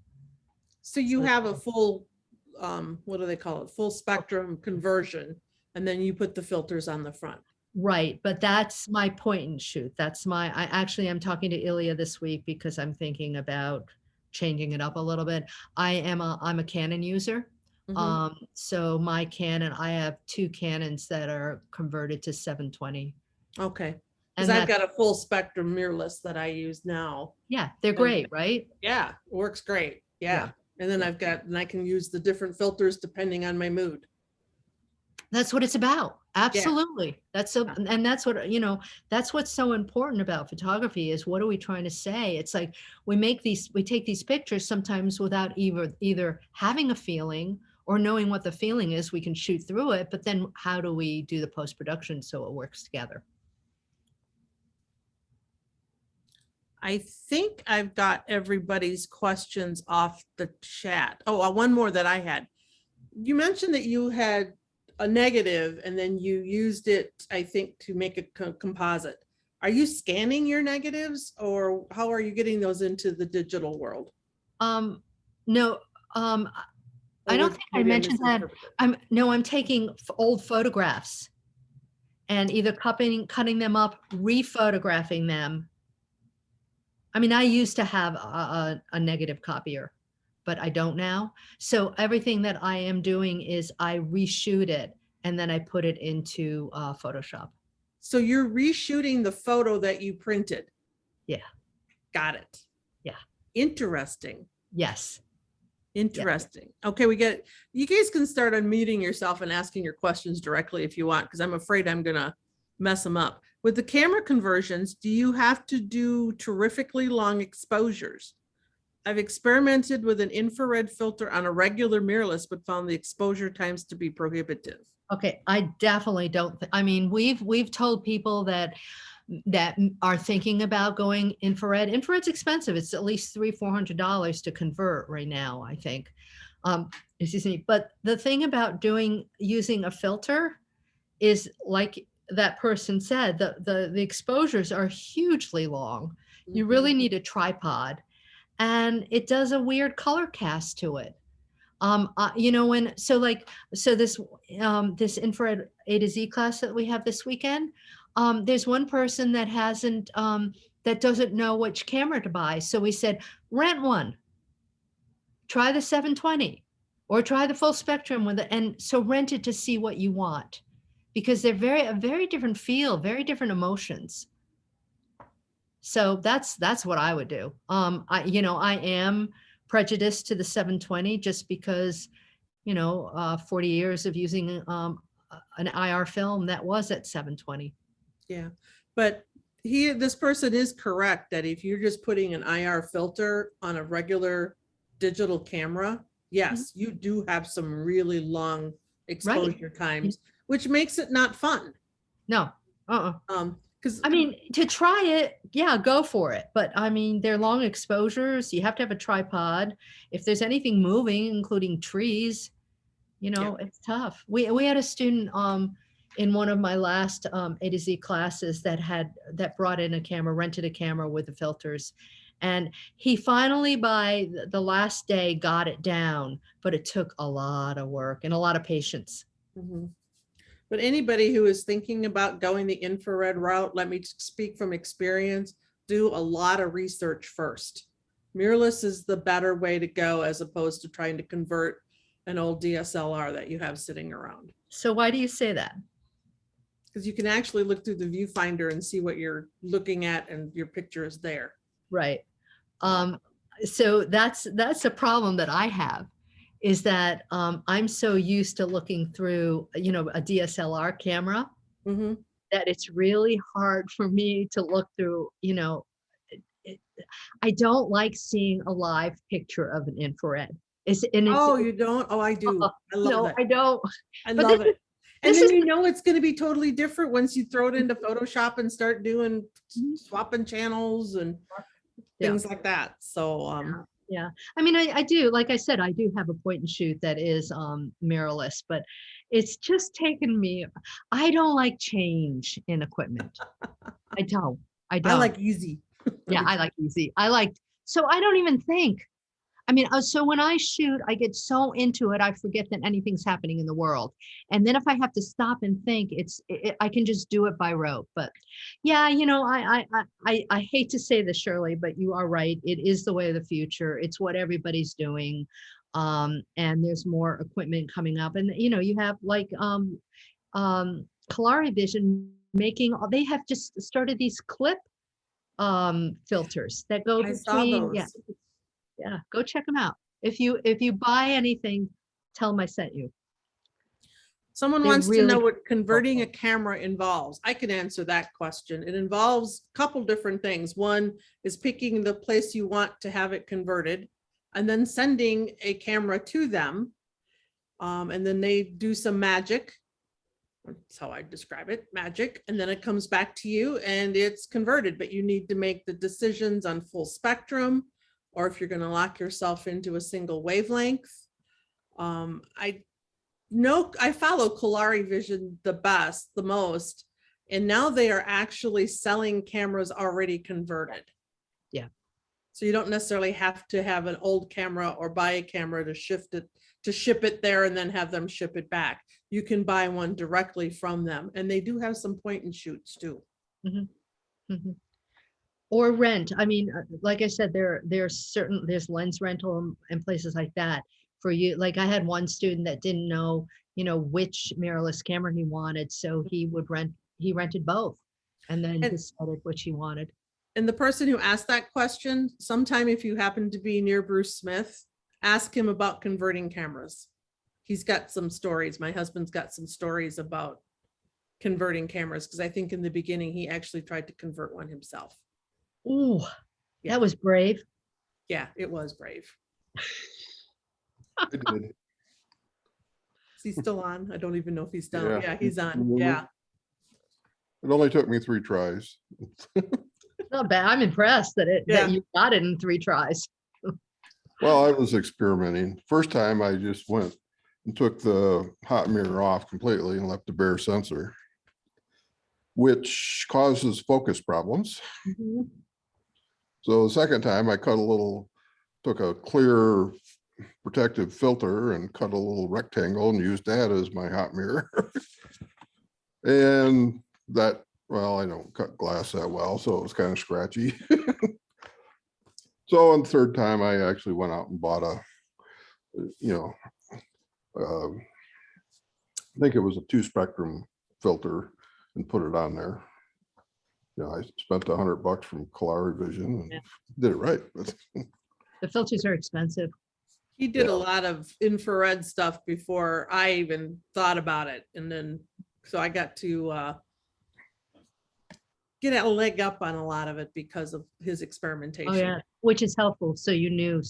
Speaker 2: So you have a full, what do they call it? Full spectrum conversion, and then you put the filters on the front.
Speaker 1: Right. But that's my point and shoot. I'm talking to Ilya this week because I'm thinking about changing it up a little bit. I'm a Canon user. So my Canon, I have 2 Canons that are converted to 720.
Speaker 2: Okay. Because I've got a full spectrum mirrorless that I use now.
Speaker 1: Yeah, they're great, right?
Speaker 2: Yeah, works great. Yeah. And then I can use the different filters depending on my mood.
Speaker 1: That's what it's about. Absolutely. And that's what, you know, that's what's so important about photography is what are we trying to say? It's like we take these pictures sometimes without either having a feeling or knowing what the feeling is. We can shoot through it, but then how do we do the post-production so it works together?
Speaker 2: I think I've got everybody's questions off the chat. Oh, one more that I had. You mentioned that you had a negative and then you used it, I think, to make a composite. Are you scanning your negatives, or how are you getting those into the digital world?
Speaker 1: No, I don't think I mentioned that. I'm taking old photographs and either cutting them up, rephotographing them. I mean, I used to have a negative copier, but I don't now. So everything that I am doing is I reshoot it and then I put it into Photoshop.
Speaker 2: So you're reshooting the photo that you printed?
Speaker 1: Yeah.
Speaker 2: Got it.
Speaker 1: Yeah.
Speaker 2: Interesting.
Speaker 1: Yes.
Speaker 2: Interesting. Yeah. Okay, you guys can start unmuting yourself and asking your questions directly if you want, because I'm afraid I'm going to mess them up. With the camera conversions, do you have to do terrifically long exposures? I've experimented with an infrared filter on a regular mirrorless, but found the exposure times to be prohibitive.
Speaker 1: Okay, I definitely don't. I mean, we've told people that are thinking about going infrared. Infrared's expensive. It's at least $300-400 to convert right now, I think. Excuse me. But the thing about using a filter is, like that person said, the exposures are hugely long. You really need a tripod, and it does a weird color cast to it. You know, this infrared A to Z class that we have this weekend, there's one person that that doesn't know which camera to buy. So we said, rent one, try the 720 or try the full spectrum with it. And so rent it to see what you want, because they're a very different feel, very different emotions. So that's what I would do. I am prejudiced to the 720 just because, 40 years of using an IR film that was at 720.
Speaker 2: Yeah, but this person is correct that if you're just putting an IR filter on a regular digital camera, yes, you do have some really long exposure times, which makes it not fun.
Speaker 1: No. Because I mean, to try it, yeah, go for it. But I mean, they're long exposures. You have to have a tripod. If there's anything moving, including trees, it's tough. We had a student in one of my last A to Z classes that brought in a camera, rented a camera with the filters. And he finally, by the last day, got it down, but it took a lot of work and a lot of patience.
Speaker 2: But anybody who is thinking about going the infrared route, let me speak from experience, do a lot of research first. Mirrorless is the better way to go as opposed to trying to convert an old DSLR that you have sitting around.
Speaker 1: So why do you say that?
Speaker 2: Because you can actually look through the viewfinder and see what you're looking at, and your picture is there.
Speaker 1: Right. So that's a problem that I have, is that I'm so used to looking through, a DSLR camera,
Speaker 2: Mm-hmm.
Speaker 1: that it's really hard for me to look through, I don't like seeing a live picture of an infrared.
Speaker 2: Oh, you don't? Oh, I do. I love
Speaker 1: no,
Speaker 2: it.
Speaker 1: I don't.
Speaker 2: I
Speaker 1: But
Speaker 2: love it. And
Speaker 1: this
Speaker 2: then
Speaker 1: is
Speaker 2: you know it's going to be totally different once you throw it into Photoshop and start doing swapping channels and
Speaker 1: Yeah.
Speaker 2: things like that. So
Speaker 1: Yeah. I mean, I do, like I said, I do have a point and shoot that is mirrorless, but it's just taken me, I don't like change in equipment. I don't. I
Speaker 2: I
Speaker 1: don't.
Speaker 2: like easy.
Speaker 1: Yeah, I like easy. So I don't even think. I mean, so when I shoot, I get so into it, I forget that anything's happening in the world. And then if I have to stop and think, I can just do it by rote. But yeah, I hate to say this, Shirley, but you are right. It is the way of the future. It's what everybody's doing. And there's more equipment coming up. And, you have like Kalari Vision they have just started these clip filters that go
Speaker 2: I saw
Speaker 1: between,
Speaker 2: those.
Speaker 1: yeah, go check them out. If you buy anything, tell them I sent you.
Speaker 2: Someone
Speaker 1: They're
Speaker 2: wants to
Speaker 1: really
Speaker 2: know what converting a
Speaker 1: helpful.
Speaker 2: camera involves. I can answer that question. It involves a couple different things. One is picking the place you want to have it converted, and then sending a camera to them. And then they do some magic. That's how I describe it, magic. And then it comes back to you and it's converted, but you need to make the decisions on full spectrum, or if you're going to lock yourself into a single wavelength. I follow Kalari Vision the most, and now they are actually selling cameras already converted.
Speaker 1: Yeah.
Speaker 2: So you don't necessarily have to have an old camera or buy a camera to ship it there and then have them ship it back. You can buy one directly from them, and they do have some point and shoots too.
Speaker 1: Mm-hmm. Mm-hmm. Or rent. I mean, like I said, there's lens rental and places like that for you. Like I had one student that didn't know, which mirrorless camera he wanted, so he rented both and then decided which he wanted.
Speaker 2: And the person who asked that question, sometime if you happen to be near Bruce Smith, ask him about converting cameras. He's got some stories. My husband's got some stories about converting cameras, because I think in the beginning he actually tried to convert one himself.
Speaker 1: Ooh,
Speaker 2: Yeah.
Speaker 1: That was brave.
Speaker 2: Yeah, it was brave.
Speaker 3: I did.
Speaker 2: Is he still on? I don't even know if he's done.
Speaker 3: Yeah.
Speaker 2: Yeah, he's on. Yeah.
Speaker 3: It only took me 3 tries.
Speaker 1: Not bad. I'm impressed that you got it in 3 tries.
Speaker 3: Well, I was experimenting. First time I just went and took the hot mirror off completely and left the bare sensor, which causes focus problems.
Speaker 1: Mm-hmm.
Speaker 3: So the second time I took a clear protective filter and cut a little rectangle and used that as my hot mirror. And that, well, I don't cut glass that well, so it was kind of scratchy. So on the third time, I actually went out and bought I think it was a 2-spectrum filter and put it on there. I spent $100 from Kalari Vision and did it right.
Speaker 1: The filters are expensive.
Speaker 2: He did a lot of infrared stuff before I even thought about it. And then, so I got to get a leg up on a lot of it because of his experimentation.
Speaker 1: Oh yeah, which is helpful. So you knew.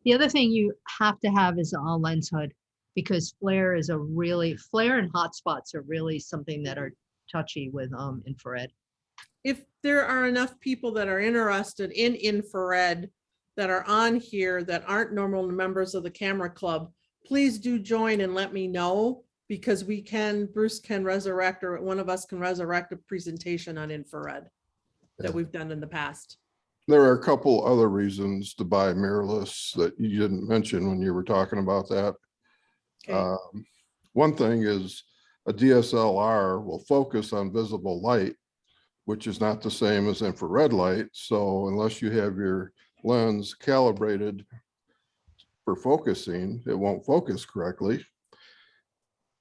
Speaker 1: The other thing you have to have is a lens hood, because flare and hotspots are really something that are touchy with infrared.
Speaker 2: If there are enough people that are interested in infrared that are on here that aren't normal members of the camera club, please do join and let me know, because Bruce can resurrect, or one of us can resurrect a presentation on infrared that we've done in the past.
Speaker 3: There are a couple other reasons to buy mirrorless that you didn't mention when you were talking about that.
Speaker 2: Okay.
Speaker 3: One thing is a DSLR will focus on visible light, which is not the same as infrared light. So unless you have your lens calibrated for focusing, it won't focus correctly.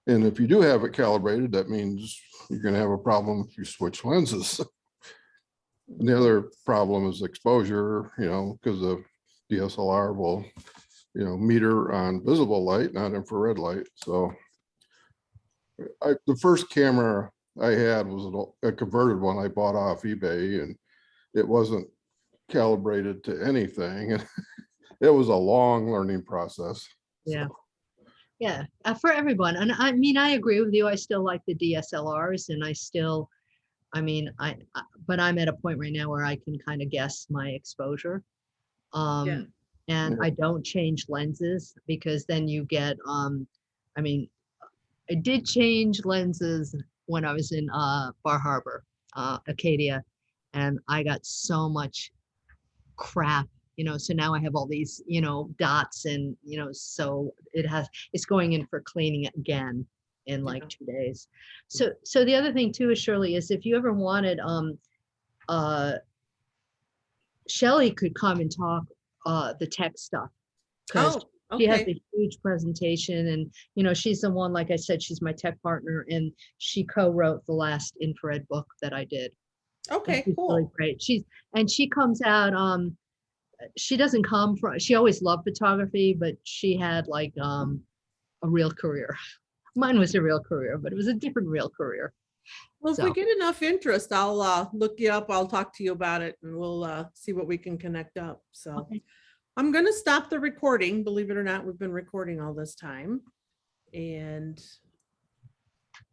Speaker 3: And if you do have it calibrated, that means you're going to have a problem if you switch lenses. And the other problem is exposure, because the DSLR will, meter on visible light, not infrared light. So the first camera I had was a converted one I bought off eBay, and it wasn't calibrated to anything. And it was a long learning process.
Speaker 1: Yeah. Yeah, for everyone. And I mean, I agree with you. I still like the DSLRs, and but I'm at a point right now where I can kind of guess my exposure. And
Speaker 3: Yeah.
Speaker 1: I don't change lenses, because then you get, I did change lenses when I was in Bar Harbor, Acadia, and I got so much crap, so now I have all these, dots, and, so it's going in for cleaning again in like 2 days. So the other thing too is, Shirley, is if you ever wanted, Shelley could come and talk the tech stuff, because she has a huge presentation, and she's the one, like I said, she's my tech partner, and she co-wrote the last infrared book that I did.
Speaker 2: Okay,
Speaker 1: cool. Really great. She comes out, she doesn't come from, she always loved photography, but she had like a real career. Mine was a real career, but it was a different real career.
Speaker 2: Well, if we get enough interest, I'll look you up. I'll talk to you about it, and we'll see what we can connect up. So I'm going to stop the recording. Believe it or not, we've been recording all this time. And